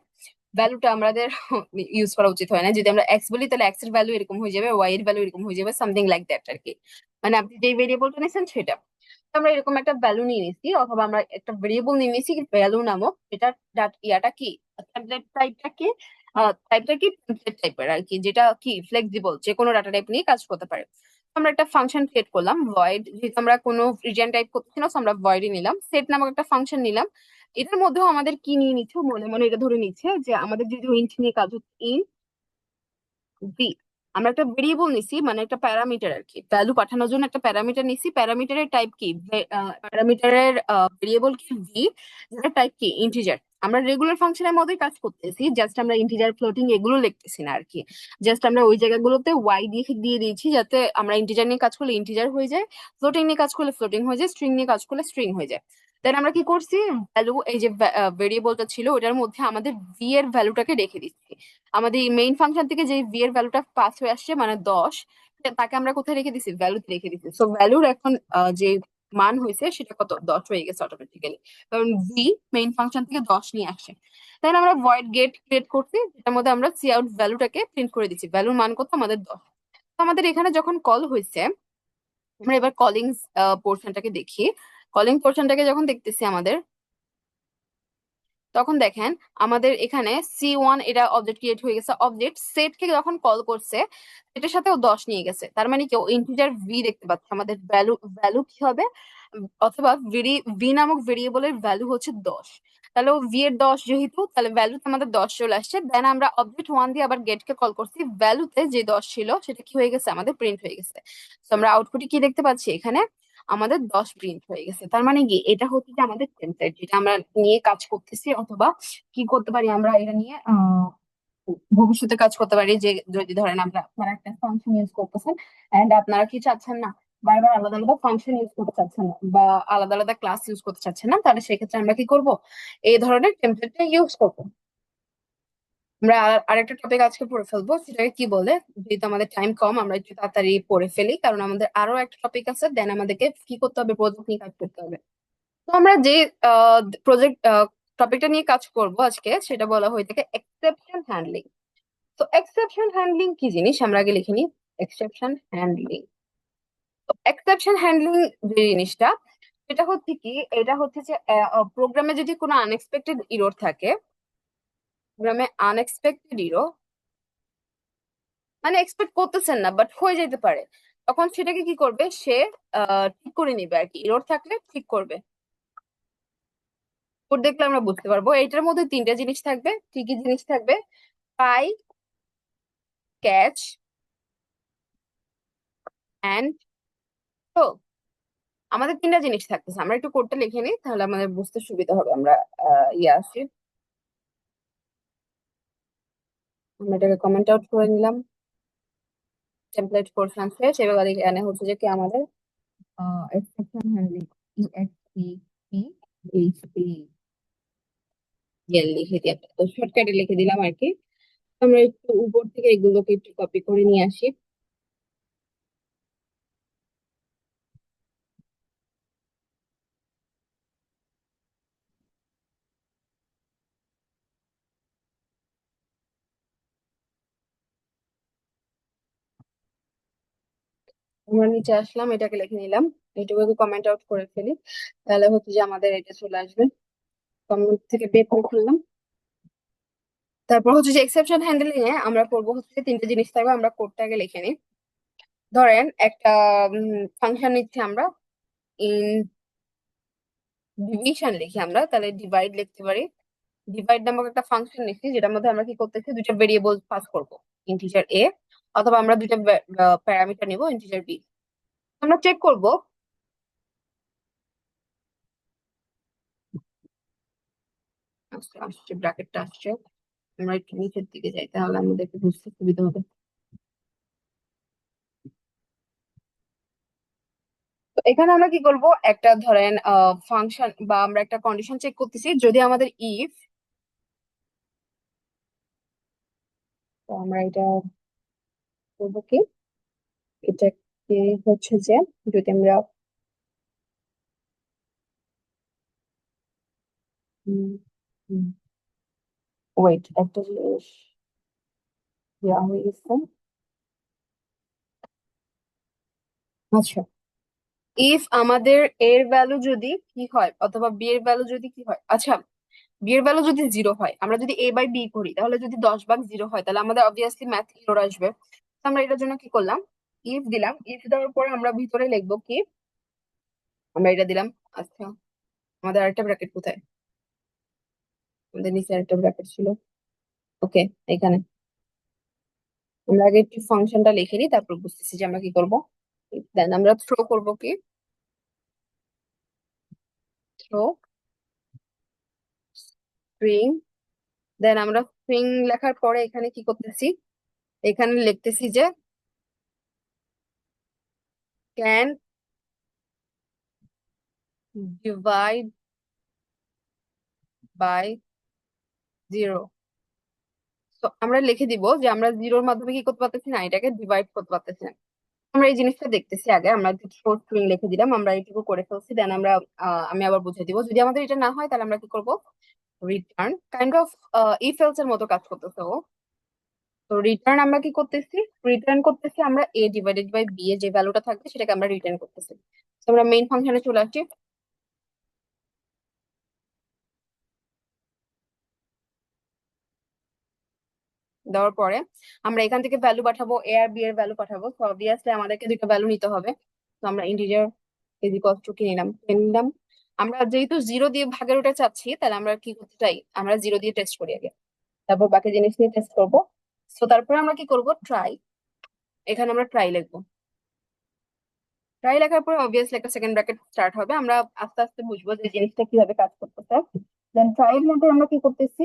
ভ্যালুটা আমাদের ইউজ করা উচিত হয় না। যদি আমরা এক্স বলি তাহলে এক্স এর ভ্যালু এরকম হয়ে যাবে, ওয়াই এর ভ্যালু এরকম হয়ে যাবে, সামথিং লাইক দ্যাট আর কি। মানে আপনি যে ভেরিয়েবলটা নিয়েছেন সেটা। তো আমরা এরকম একটা ভ্যালু নিয়ে নিছি, অথবা আমরা একটা ভেরিয়েবল নিয়ে নিছি ভ্যালু নামক, এটা ইয়াটা কি, টেমপ্লেট টাইপটা কি, টাইপটা কি টেমপ্লেট টাইপের আর কি, যেটা কি ফ্লেক্সিবল, যে কোনো ডাটা টাইপ নিয়ে কাজ করতে পারে। আমরা একটা ফাংশন ক্রিয়েট করলাম ভয়েড, যেহেতু আমরা কোনো রিজিয়ন টাইপ করতেছি না, so আমরা ভয়েডই নিলাম। সেট নামক একটা ফাংশন নিলাম। এটার মধ্যেও আমাদের কি নিয়ে নিচ্ছে, মনে মনে এটা ধরে নিচ্ছে যে আমাদের যদি ইন্ট নিয়ে কাজ হচ্ছে, ইন্ট ভি। আমরা একটা ভেরিয়েবল নিছি, মানে একটা প্যারামিটার আর কি, ভ্যালু পাঠানোর জন্য একটা প্যারামিটার নিছি। প্যারামিটারের টাইপ কি, প্যারামিটারের ভেরিয়েবল কি ভি, যেটা টাইপ কি ইন্টিজার। আমরা রেগুলার ফাংশনের মধ্যে কাজ করতেছি, জাস্ট আমরা ইন্টিজার, ফ্লোটিং এগুলো লিখতেছি না আর কি। জাস্ট আমরা ওই জায়গাগুলোতে ওয়াই দিয়ে দিয়ে দিয়েছি, যাতে আমরা ইন্টিজার নিয়ে কাজ করলে ইন্টিজার হয়ে যায়, ফ্লোটিং নিয়ে কাজ করলে ফ্লোটিং হয়ে যায়, স্ট্রিং নিয়ে কাজ করলে স্ট্রিং হয়ে যায়। দেন আমরা কি করছি, ভ্যালু, এই যে ভেরিয়েবলটা ছিল ওটার মধ্যে আমাদের ভি এর ভ্যালুটাকে রেখে দিচ্ছি। আমাদের মেইন ফাংশন থেকে যে ভি এর ভ্যালুটা পাস হয়ে আসছে মানে 10, তাকে আমরা কোথায় রেখে দিছি, ভ্যালুতে রেখে দিছি। সো ভ্যালুর এখন যে মান হয়েছে সেটা কত, 10 হয়ে গেছে অটোমেটিক্যালি, কারণ ভি মেইন ফাংশন থেকে 10 নিয়ে আসে। তাই আমরা ভয়েড গেট ক্রিয়েট করছি, যেটার মধ্যে আমরা সি আউট ভ্যালুটাকে প্রিন্ট করে দিচ্ছি, ভ্যালুর মান কত আমাদের 10। তো আমাদের এখানে যখন কল হয়েছে, আমরা এবার কলিং পোর্শনটাকে দেখি। কলিং পোর্শনটাকে যখন দেখতেছি আমাদের, তখন দেখেন আমাদের এখানে C1 এটা অবজেক্ট ক্রিয়েট হয়ে গেছে। অবজেক্ট সেটকে যখন কল করছে, এটার সাথে ও 10 নিয়ে গেছে, তার মানে কি ও ইন্টিজার ভি দেখতে পাচ্ছে। আমাদের ভ্যালু ভ্যালু কি হবে, অথবা ভি নামক ভেরিয়েবলের ভ্যালু হচ্ছে 10। তাহলে ও ভি এর 10 যেহেতু, তাহলে ভ্যালুতে আমাদের 10 চলে আসছে। দেন আমরা অবজেক্ট 1 দিয়ে আবার গেটকে কল করছি, ভ্যালুতে যে 10 ছিল সেটা কি হয়ে গেছে, আমাদের প্রিন্ট হয়ে গেছে। তো আমরা আউটপুটে কি দেখতে পাচ্ছি, এখানে আমাদের 10 প্রিন্ট হয়ে গেছে। তার মানে কি, এটা হচ্ছে যে আমাদের টেমপ্লেট, যেটা আমরা নিয়ে কাজ করতেছি। অথবা কি করতে পারি আমরা এটা নিয়ে, ভবিষ্যতে কাজ করতে পারি। যে যদি ধরেন আপনারা একটা ফাংশন ইউজ করতেছেন, এন্ড আপনারা কি চাচ্ছেন না বারবার আলাদা আলাদা ফাংশন ইউজ করতে চাচ্ছেন না, বা আলাদা আলাদা ক্লাস ইউজ করতে চাচ্ছেন না, তাহলে সেক্ষেত্রে আমরা কি করব, এই ধরনের টেমপ্লেটটা ইউজ করবো। আমরা আরেকটা টপিক আজকে পড়ে ফেলবো, সেটাকে কি বলে, যেহেতু আমাদের টাইম কম আমরা একটু তাড়াতাড়ি পড়ে ফেলি, কারণ আমাদের আরো একটা টপিক আছে, দেন আমাদেরকে কি করতে হবে, প্রজেক্ট নিয়ে কাজ করতে হবে। তো আমরা যে প্রজেক্ট টপিকটা নিয়ে কাজ করব আজকে, সেটা বলা হয়ে থাকে এক্সেপশন হ্যান্ডলিং। তো এক্সেপশন হ্যান্ডলিং কি জিনিস আমরা আগে লিখে নিই। এক্সেপশন হ্যান্ডলিং, এক্সেপশন হ্যান্ডলিং যে জিনিসটা, সেটা হচ্ছে কি, এটা হচ্ছে যে প্রোগ্রামে যদি কোনো আনএক্সপেক্টেড ইরর থাকে, প্রোগ্রামে আনএক্সপেক্টেড ইরর মানে এক্সপেক্ট করতেছেন না বাট হয়ে যেতে পারে, তখন সেটাকে কি করবে সে, ঠিক করে নিবে আর কি, ইরর থাকলে ঠিক করবে। কোড দেখলে আমরা বুঝতে পারবো। এটার মধ্যে তিনটা জিনিস থাকবে। কি কি জিনিস থাকবে, ট্রাই, ক্যাচ অ্যান্ড থ্রো। আমাদের তিনটা জিনিস থাকতেছে। আমরা একটু কোডটা লিখে নিই, তাহলে আমাদের বুঝতে সুবিধা হবে। আমরা আসি, আমরা এটাকে কমেন্ট আউট করে নিলাম। টেমপ্লেট পোর্শন শেষ। এবার এখানে হচ্ছে যে কি আমাদের এক্সেপশন হ্যান্ডলিং, EXCP এইচপি লিখে দিয়ে শর্টকাটে লিখে দিলাম আর কি। আমরা একটু উপর থেকে এগুলোকে একটু কপি করে নিয়ে আসি। আমরা নিচে আসলাম, এটাকে লিখে নিলাম, এটুকু কমেন্ট আউট করে ফেলি, তাহলে হচ্ছে যে আমাদের এটা চলে আসবে। কমেন্ট থেকে বের করে ফেললাম। তারপর হচ্ছে যে এক্সেপশন হ্যান্ডেলিং এ আমরা করবো হচ্ছে যে তিনটে জিনিস থাকবে, আমরা কোডটাকে লিখে নিই। ধরেন একটা ফাংশন নিচ্ছি আমরা, ইন ডিভিশন লিখি আমরা, তাহলে ডিভাইড লিখতে পারি। ডিভাইড নামক একটা ফাংশন নিচ্ছি, যেটার মধ্যে আমরা কি করতেছি, দুইটা ভেরিয়েবল পাস করব, ইন্টিজার এ, অথবা আমরা দুইটা প্যারামিটার নিব, ইন্টিজার বি। আমরা চেক করব। আসছে, ব্র্যাকেটটা আসছে। আমরা একটু নিচের দিকে যাই, তাহলে আমাদের বুঝতে সুবিধা হবে। তো এখানে আমরা কি করব, একটা ধরেন ফাংশন বা আমরা একটা কন্ডিশন চেক করতেছি, যদি আমাদের ইফ, তো আমরা এটা করবো কি, এটাকে হচ্ছে যে, যদি আমরা ওয়েট, একটা জিনিস দেওয়া হয়ে গেছে। আচ্ছা, ইফ আমাদের এর ভ্যালু যদি কি হয়, অথবা বি এর ভ্যালু যদি কি হয়, আচ্ছা, বি এর ভ্যালু যদি 0 হয়, আমরা যদি এ বাই বি করি, তাহলে যদি 10 ভাগ 0 হয়, তাহলে আমাদের অবভিয়াসলি ম্যাথ এরর আসবে। তো আমরা এটার জন্য কি করলাম, ইফ দিলাম, ইফ দেওয়ার পরে আমরা ভিতরে লিখবো কি, আমরা এটা দিলাম। আচ্ছা, আমাদের আরেকটা ব্র্যাকেট কোথায়, আমাদের নিচে আরেকটা ব্র্যাকেট ছিল। ওকে, এখানে আমরা আগে একটু ফাংশনটা লিখে নিই, তারপর বুঝতেছি যে আমরা কি করব। দেন আমরা থ্রো করব কি, থ্রো স্ট্রিং। দেন আমরা স্ট্রিং লেখার পরে এখানে কি করতেছি, এখানে লিখতেছি যে ক্যান ডিভাইড বাই 0। তো আমরা লিখে দিব যে আমরা 0-র মাধ্যমে কি করতে পারতেছি না, এটাকে ডিভাইড করতে পারতেছি না। আমরা এই জিনিসটা দেখতেছি আগে, আমরা শর্ট স্ট্রিং লিখে দিলাম, আমরা এইটুকু করে ফেলছি। দেন আমরা আমি আবার বুঝিয়ে দিব, যদি আমাদের এটা না হয়, তাহলে আমরা কি করব, return, kind of if else এর মতো কাজ করতেছে ও। তো রিটার্ন আমরা কি করতেছি, রিটার্ন করতেছি আমরা এ ডিভাইডেড বাই বি এর যে ভ্যালুটা থাকবে সেটাকে আমরা রিটার্ন করতেছি। তো আমরা মেইন ফাংশনে চলে আসছি। দেওয়ার পরে আমরা এখান থেকে ভ্যালু পাঠাবো, এ আর বি এর ভ্যালু পাঠাবো, তো অবভিয়াসলি আমাদেরকে দুটো ভ্যালু নিতে হবে। তো আমরা ইন্টিজার ইজ ইকুয়াল টু কি নিলাম, 10 নিলাম। আমরা যেহেতু 0 দিয়ে ভাগের ওটা চাচ্ছি, তাহলে আমরা কি করতে চাই, আমরা 0 দিয়ে টেস্ট করি আগে, তারপর বাকি জিনিস নিয়ে টেস্ট করবো। তো তারপরে আমরা কি করব, ট্রাই, এখানে আমরা ট্রাই লিখবো। ট্রাই লেখার পরে অবভিয়াসলি একটা সেকেন্ড ব্র্যাকেট স্টার্ট হবে, আমরা আস্তে আস্তে বুঝবো যে জিনিসটা কিভাবে কাজ করতেছে। দেন ট্রাই এর মধ্যে আমরা কি করতেছি,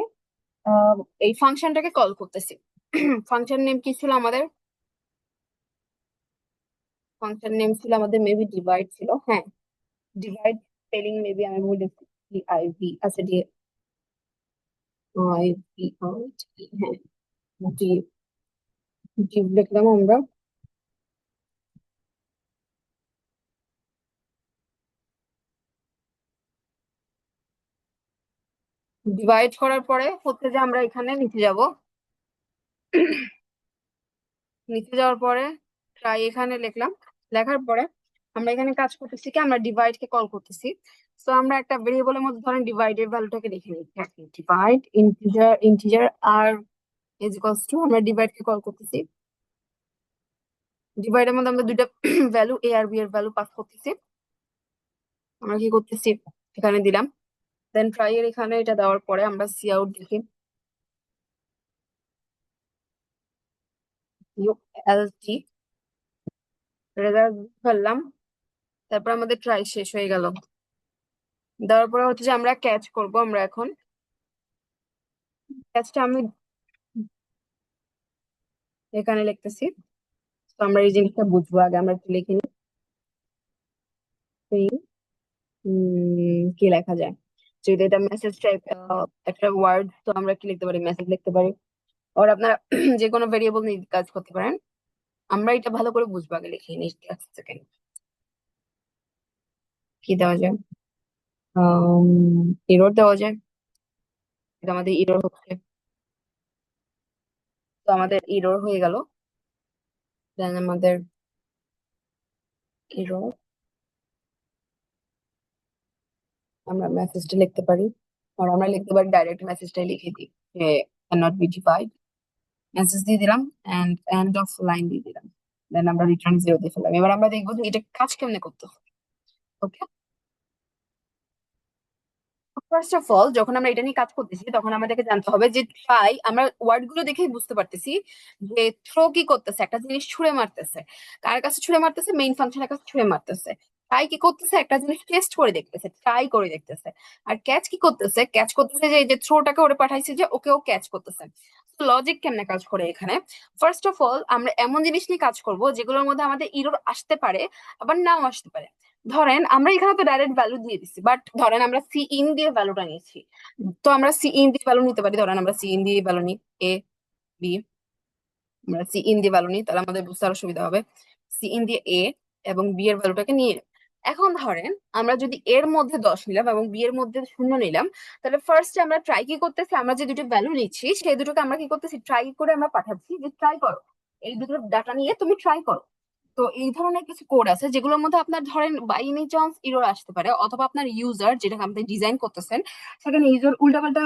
আহ, এই ফাংশনটাকে কল করতেছি। ফাংশন নেম কি ছিল আমাদের, ফাংশন নেম ছিল আমাদের মেবি ডিভাইড ছিল, হ্যাঁ, ডিভাইড স্পেলিং মেবি আমি ভুল লিখছি, ডিআইভি, আচ্ছা ডি আই ভি আউট, হ্যাঁ, ডি, ডিভ লিখলাম আমরা। ডিভাইড করার পরে হচ্ছে যে আমরা এখানে নিচে যাব, নিচে যাওয়ার পরে ট্রাই এখানে লিখলাম। লেখার পরে আমরা এখানে কাজ করতেছি কি, আমরা ডিভাইড কে কল করতেছি। তো আমরা একটা ভেরিয়েবলের মধ্যে ধরেন ডিভাইডের ভ্যালুটাকে লিখে নিচ্ছি, divide integer, integer r is equals to, আমরা ডিভাইড কে কল করতেছি। ডিভাইডের মধ্যে আমরা দুইটা ভ্যালু, এ আর বি এর ভ্যালু পাস করতেছি। আমরা কি করতেছি, এখানে দিলাম। দেন ট্রাই এর এখানে এটা দেওয়ার পরে আমরা সি আউট দেখি, ইউ এল টি, রেজাল্ট ফেললাম। তারপর আমাদের ট্রাই শেষ হয়ে গেল। দেওয়ার পরে হচ্ছে যে আমরা ক্যাচ করব, আমরা এখন ক্যাচটা আমি এখানে লিখতেছি। তো আমরা এই জিনিসটা বুঝবো, আগে আমরা একটু লিখে নিই। কি লেখা যায়, যদি এটা মেসেজ টাইপ একটা ওয়ার্ড, তো আমরা কি লিখতে পারি, মেসেজ লিখতে পারি। আর আপনারা যে কোনো ভেরিয়েবল নিয়ে কাজ করতে পারেন। আমরা এটা ভালো করে বুঝবো, আগে লিখে নিই, এক সেকেন্ড। কি দেওয়া যায়, এরর দেওয়া যায়, এটা আমাদের এরর হচ্ছে। তো আমাদের এরর হয়ে গেল। দেন আমাদের এরর আমরা মেসেজটা লিখতে পারি, আর আমরা লিখতে পারি ডাইরেক্ট মেসেজটাই লিখে দিই যে cannot be defined, মেসেজ দিয়ে দিলাম এন্ড এন্ড অফ লাইন দিয়ে দিলাম, দেন আমরা রিটার্ন জিরো দিয়ে ফেললাম। এবার আমরা দেখবো যে এটা কাজ কেমনে করতে হবে। ওকে, ফার্স্ট অফ অল যখন আমরা এটা নিয়ে কাজ করতেছি তখন আমাদেরকে জানতে হবে যে ট্রাই, আমরা ওয়ার্ড গুলো দেখেই বুঝতে পারতেছি যে থ্রো কি করতেছে, একটা জিনিস ছুঁড়ে মারতেছে। কার কাছে ছুঁড়ে মারতেছে? মেইন ফাংশনের কাছে ছুঁড়ে মারতেছে। ট্রাই কি করতেছে? একটা জিনিস টেস্ট করে দেখতেছে, ট্রাই করে দেখতেছে। আর ক্যাচ কি করতেছে? ক্যাচ করতেছে যে এই যে থ্রোটাকে ওরে পাঠাইছে যে ওকেও ক্যাচ করতেছে। লজিক কেমনে কাজ করে এখানে? ফার্স্ট অফ অল আমরা এমন জিনিস নিয়ে কাজ করব যেগুলোর মধ্যে আমাদের ইরর আসতে পারে, আবার নাও আসতে পারে। ধরেন আমরা এখানে তো ডাইরেক্ট ভ্যালু দিয়ে দিচ্ছি, বাট ধরেন আমরা সি ইন দিয়ে ভ্যালুটা নিয়েছি। তো আমরা সি ইন দিয়ে ভ্যালু নিতে পারি, ধরেন আমরা সি ইন দিয়ে ভ্যালু নিই এ বি, আমরা সি ইন দিয়ে ভ্যালু নিই তাহলে আমাদের বুঝতে আরো সুবিধা হবে। সি ইন দিয়ে এ এবং বি এর ভ্যালুটাকে নিয়ে নিলাম। এখন ধরেন আমরা যদি এর মধ্যে 10 নিলাম এবং বি এর মধ্যে 0 নিলাম, তাহলে ফার্স্ট আমরা ট্রাই কি করতেছি, আমরা যে দুটো ভ্যালু নিচ্ছি সেই দুটোকে আমরা কি করতেছি, ট্রাই করে আমরা পাঠাচ্ছি যে ট্রাই করো, এই দুটো ডাটা নিয়ে তুমি ট্রাই করো। তো এই ধরনের কিছু কোড আছে যেগুলোর মধ্যে আপনার ধরেন বাই এনি চান্স ইরর আসতে পারে, অথবা আপনার ইউজার যেটা আপনি ডিজাইন করতেছেন সেখানে ইউজার উল্টাপাল্টা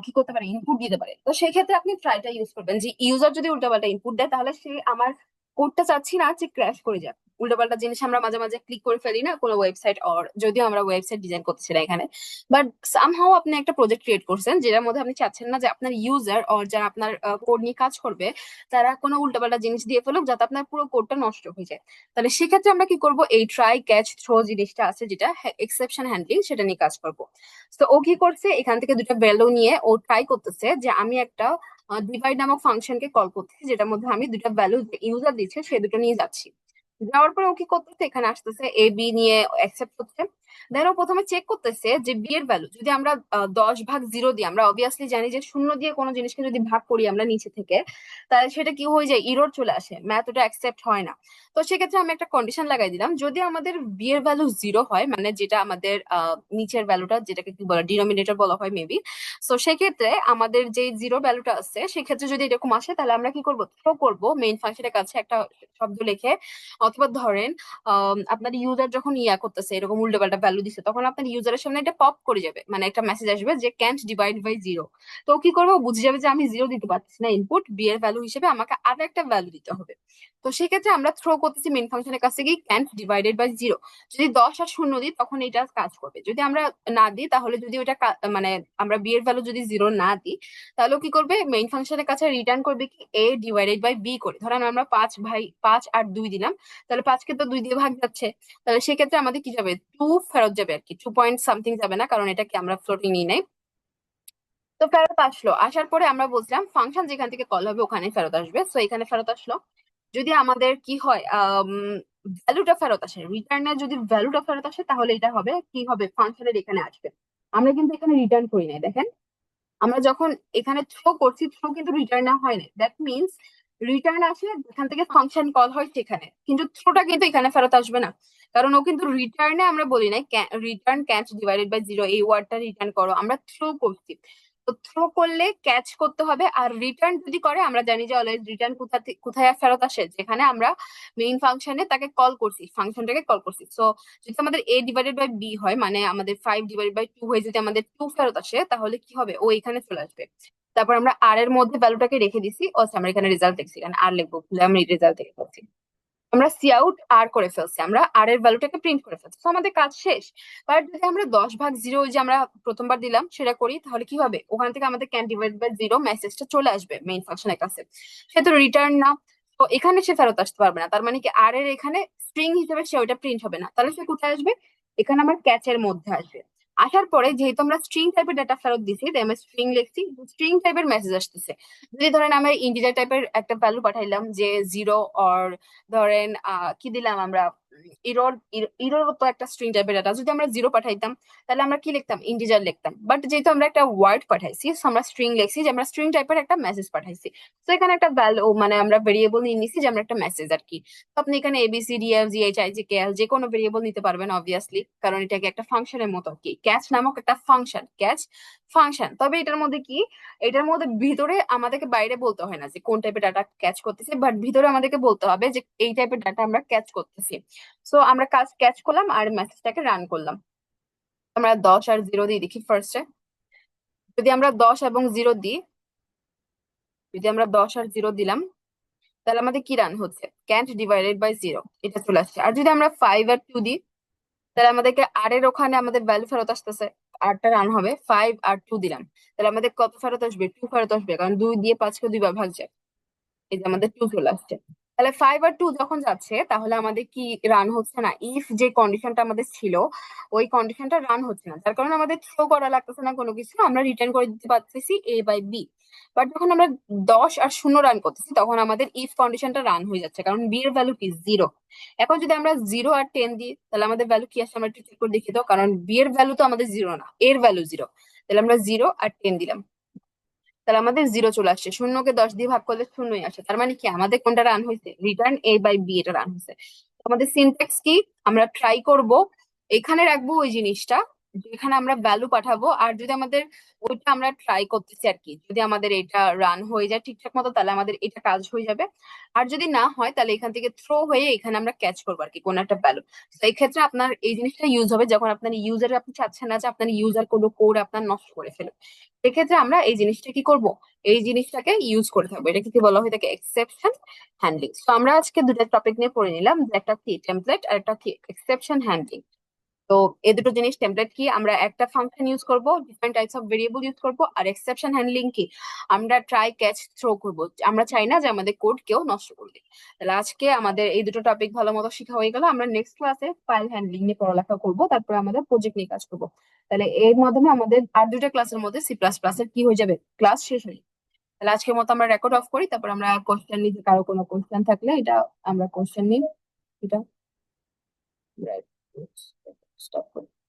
কি করতে পারে, ইনপুট দিতে পারে। তো সেই ক্ষেত্রে আপনি ট্রাইটা ইউজ করবেন যে ইউজার যদি উল্টাপাল্টা ইনপুট দেয় তাহলে সে আমার কোডটা চাচ্ছি না যে ক্র্যাশ করে যাক। উল্টাপাল্টা জিনিস আমরা মাঝে মাঝে ক্লিক করে ফেলি না কোনো ওয়েবসাইট, অর যদিও আমরা ওয়েবসাইট ডিজাইন করতেছি না এখানে, বাট সামহাও আপনি একটা প্রজেক্ট ক্রিয়েট করছেন যেটার মধ্যে আপনি চাচ্ছেন না যে আপনার ইউজার অর যারা আপনার কোড নিয়ে কাজ করবে তারা কোনো উল্টাপাল্টা জিনিস দিয়ে ফেলুক যাতে আপনার পুরো কোডটা নষ্ট হয়ে যায়। তাহলে সেক্ষেত্রে আমরা কি করব, এই ট্রাই ক্যাচ থ্রো জিনিসটা আছে যেটা এক্সেপশন হ্যান্ডলিং, সেটা নিয়ে কাজ করব। তো ও কি করছে, এখান থেকে দুটো ভ্যালু নিয়ে ও ট্রাই করতেছে যে আমি একটা ডিভাইড নামক ফাংশনকে কল করতেছি যেটার মধ্যে আমি দুটো ভ্যালু ইউজার দিচ্ছে সে দুটো নিয়ে যাচ্ছি। যাওয়ার পরে ও কি করতেছে, এখানে আসতেছে এ বি নিয়ে অ্যাকসেপ্ট করছে। দেন ও প্রথমে চেক করতেছে যে বি এর ভ্যালু যদি আমরা 10 ভাগ 0 দিই, আমরা অবভিয়াসলি জানি যে শূন্য দিয়ে কোনো জিনিসকে যদি ভাগ করি আমরা নিচে থেকে, তাহলে সেটা কি হয়ে যায়, ইরর চলে আসে, ম্যাথ ওটা অ্যাকসেপ্ট হয় না। তো সেক্ষেত্রে আমি একটা কন্ডিশন লাগাই দিলাম, যদি আমাদের বি এর ভ্যালু 0 হয়, মানে যেটা আমাদের নিচের ভ্যালুটা যেটাকে কি বলে ডিনোমিনেটর বলা হয় মেবি, তো সেক্ষেত্রে আমাদের যে জিরো ভ্যালুটা আছে সেক্ষেত্রে যদি এরকম আসে তাহলে আমরা কি করব, থ্রো করব মেইন ফাংশনের কাছে একটা শব্দ লিখে। অথবা ধরেন আপনার ইউজার যখন ইয়া করতেছে এরকম উল্টোপাল্টা ভ্যালু দিচ্ছে তখন আপনার ইউজারের সামনে এটা পপ করে যাবে, মানে একটা মেসেজ আসবে যে ক্যান্ট ডিভাইড বাই 0। তো ও কি করবো, বুঝে যাবে যে আমি 0 দিতে পারছি না ইনপুট, বি এর ভ্যালু হিসেবে আমাকে আরো একটা ভ্যালু দিতে হবে। তো সেক্ষেত্রে আমরা থ্রো করতেছি মেইন ফাংশনের কাছে কি ক্যান্ট ডিভাইডেড বাই 0। যদি 10 আর 0 দিই তখন এটা কাজ করবে, যদি আমরা না দিই তাহলে যদি ওটা মানে আমরা বি এর ভ্যালু যদি 0 না দিই তাহলে ও কি করবে, মেইন ফাংশনের কাছে রিটার্ন করবে কি এ ডিভাইডেড বাই বি করে। ধরেন আমরা 5 আর 2 দিলাম, তাহলে 5 কে তো 2 দিয়ে ভাগ যাচ্ছে, তাহলে সেক্ষেত্রে আমাদের কি যাবে, 2 ফেরত যাবে আর কি, 2 পয়েন্ট সামথিং যাবে না, কারণ এটা কি আমরা ফ্লোটিং নিই নাই। তো ফেরত আসলো, আসার পরে আমরা বলছিলাম ফাংশন যেখান থেকে কল হবে ওখানে ফেরত আসবে, তো এখানে ফেরত আসলো। যদি আমাদের কি হয়, ভ্যালুটা ফেরত আসে, রিটার্নের যদি ভ্যালুটা ফেরত আসে তাহলে এটা হবে কি হবে, ফাংশনের এখানে আসবে। আমরা কিন্তু এখানে রিটার্ন করি নাই দেখেন, আমরা যখন এখানে থ্রো করছি থ্রো কিন্তু রিটার্ন হয় না, দ্যাট মিনস রিটার্ন আসে যেখান থেকে ফাংশন কল হয় সেখানে, কিন্তু থ্রোটা কিন্তু এখানে ফেরত আসবে না, কারণ ও কিন্তু রিটার্নে আমরা বলি নাই রিটার্ন ক্যাচ ডিভাইডেড বাই 0 এই ওয়ার্ডটা রিটার্ন করো, আমরা থ্রো করছি। তো থ্রো করলে ক্যাচ করতে হবে, আর রিটার্ন যদি করে আমরা জানি যে অলওয়েজ রিটার্ন কোথায় ফেরত আসে, যেখানে আমরা মেইন ফাংশনে তাকে কল করছি, ফাংশনটাকে কল করছি। সো যদি আমাদের এ ডিভাইডেড বাই বি হয়, মানে আমাদের 5/2 হয়ে যদি আমাদের 2 ফেরত আসে তাহলে কি হবে, ও এখানে চলে আসবে। তারপর আমরা আর এর মধ্যে ভ্যালুটাকে রেখে দিছি, ও আচ্ছা, আমরা এখানে রেজাল্ট দেখছি, এখানে আর লিখবো ভুলে আমি রেজাল্ট দেখে ফেলছি। আমরা সি আউট আর করে ফেলছি, আমরা আর এর ভ্যালুটাকে প্রিন্ট করে ফেলছি, তো আমাদের কাজ শেষ। বাট যদি আমরা 10/0 যে আমরা প্রথমবার দিলাম সেটা করি তাহলে কি হবে, ওখান থেকে আমাদের ক্যান ডিভাইড বাই 0 মেসেজটা চলে আসবে মেইন ফাংশনের কাছে, সে তো রিটার্ন না, তো এখানে সে ফেরত আসতে পারবে না, তার মানে কি আর এর এখানে স্ট্রিং হিসেবে সে ওইটা প্রিন্ট হবে না, তাহলে সে কোথায় আসবে, এখানে আমার ক্যাচের মধ্যে আসবে। আসার পরে যেহেতু আমরা স্ট্রিং টাইপের ডাটা ফেরত দিছি তাই আমরা স্ট্রিং লিখছি, স্ট্রিং টাইপের মেসেজ আসতেছে। যদি ধরেন আমরা ইন্টিজার টাইপের একটা ভ্যালু পাঠাইলাম যে 0, অর ধরেন কি দিলাম আমরা, ইরোর, ইরোর তো একটা স্ট্রিং টাইপের ডাটা, যদি আমরা 0 পাঠাইতাম তাহলে আমরা কি লিখতাম, ইন্টিজার লিখতাম, বাট যেহেতু আমরা একটা ওয়ার্ড পাঠাইছি so আমরা স্ট্রিং লিখছি, যে আমরা স্ট্রিং টাইপের একটা মেসেজ পাঠাইছি। তো এখানে একটা ভ্যালু মানে আমরা ভেরিয়েবল নিয়ে নিছি যে আমরা একটা মেসেজ আর কি। তো আপনি এখানে ABCDFGHIJKL যে কোনো ভেরিয়েবল নিতে পারবেন অবভিয়াসলি, কারণ এটাকে একটা ফাংশনের মতো আর কি, ক্যাচ নামক একটা ফাংশন, ক্যাচ ফাংশন। তবে এটার মধ্যে কি, এটার মধ্যে ভিতরে আমাদেরকে বাইরে বলতে হয় না যে কোন টাইপের ডাটা ক্যাচ করতেছে, বাট ভিতরে আমাদেরকে বলতে হবে যে এই টাইপের ডাটা আমরা ক্যাচ করতেছি। সো আমরা কাজ ক্যাচ করলাম আর মেসেজটাকে রান করলাম। আমরা 10 আর 0 দিয়ে দেখি ফার্স্টে। যদি আমরা 10 এবং 0 দিই, যদি আমরা 10 আর 0 দিলাম, তাহলে আমাদের কি রান হচ্ছে, ক্যান্ট ডিভাইডেড বাই 0, এটা চলে আসছে। আর যদি আমরা 5 আর 2 দিই, তাহলে আমাদেরকে আর এর ওখানে আমাদের ভ্যালু ফেরত আসতেছে, আরটা রান হবে। 5 আর 2 দিলাম, তাহলে আমাদের কত ফেরত আসবে, 2 ফেরত আসবে, কারণ 2 দিয়ে 5-কে 2 বার ভাগ যায়। এই যে আমাদের 2 চলে আসছে। তাহলে 5 আর 2 যখন যাচ্ছে, তাহলে আমাদের কি রান হচ্ছে না, ইফ যে কন্ডিশনটা আমাদের ছিল ওই কন্ডিশনটা রান হচ্ছে না, যার কারণে আমাদের থ্রো করা লাগতেছে না কোনো কিছু, আমরা রিটার্ন করে দিতে পারতেছি A/B। বাট যখন আমরা 10 আর 0 রান করতেছি, তখন আমাদের ইফ কন্ডিশনটা রান হয়ে যাচ্ছে, কারণ বি এর ভ্যালু কি, 0। এখন যদি আমরা 0 আর 10 দিই, তাহলে আমাদের ভ্যালু কি আসছে, আমরা একটু চেক করে দেখি তো, কারণ বি এর ভ্যালু তো আমাদের 0 না, এর ভ্যালু 0। তাহলে আমরা 0 আর 10 দিলাম, তাহলে আমাদের 0 চলে আসছে। 0-কে 10 দিয়ে ভাগ করলে 0ই আসে, তার মানে কি আমাদের কোনটা রান হয়েছে, রিটার্ন A/B, এটা রান হয়েছে। তো আমাদের সিনট্যাক্স কি, আমরা ট্রাই করব এখানে রাখবো ওই জিনিসটা যেখানে আমরা ভ্যালু পাঠাবো, আর যদি আমাদের ওইটা আমরা ট্রাই করতেছি আর কি, যদি আমাদের এটা রান হয়ে যায় ঠিকঠাক মতো, তাহলে আমাদের এটা কাজ হয়ে যাবে। আর যদি না হয়, তাহলে এখান থেকে থ্রো হয়ে এখানে আমরা ক্যাচ করবো আর কি কোন একটা ভ্যালু। তো এই ক্ষেত্রে আপনার এই জিনিসটা ইউজ হবে যখন আপনার ইউজার, আপনি চাচ্ছেন না যে আপনার ইউজার কোনো কোড আপনার নষ্ট করে ফেলে। এক্ষেত্রে আমরা এই জিনিসটা কি করব, এই জিনিসটাকে ইউজ করে থাকবো। এটাকে কি বলা হয় থাকে, এক্সেপশন হ্যান্ডলিং। তো আমরা আজকে দুটো টপিক নিয়ে পড়ে নিলাম, যে একটা কি টেমপ্লেট আর একটা কি এক্সেপশন হ্যান্ডলিং। তো এই দুটো জিনিস, টেমপ্লেট কি, আমরা একটা ফাংশন ইউজ করব, different types of variable use করব, আর এক্সেপশন হ্যান্ডলিং কি, আমরা ট্রাই ক্যাচ থ্রো করব, আমরা চাই না যে আমাদের কোড কেউ নষ্ট করবে। তাহলে আজকে আমাদের এই দুটো টপিক ভালো মতো শেখা হয়ে গেল। আমরা নেক্সট ক্লাসে ফাইল হ্যান্ডলিং নিয়ে পড়ালেখা করব, তারপরে আমাদের প্রজেক্ট নিয়ে কাজ করব। তাহলে এর মাধ্যমে আমাদের আর দুটো ক্লাসের মধ্যে C++ এর কি হয়ে যাবে, ক্লাস শেষ হয়ে যাবে। তাহলে আজকের মতো আমরা রেকর্ড অফ করি, তারপর আমরা কোশ্চেন নিই, যে কারো কোনো কোশ্চেন থাকলে এটা আমরা কোশ্চেন নিই। এটা স্টপ করি।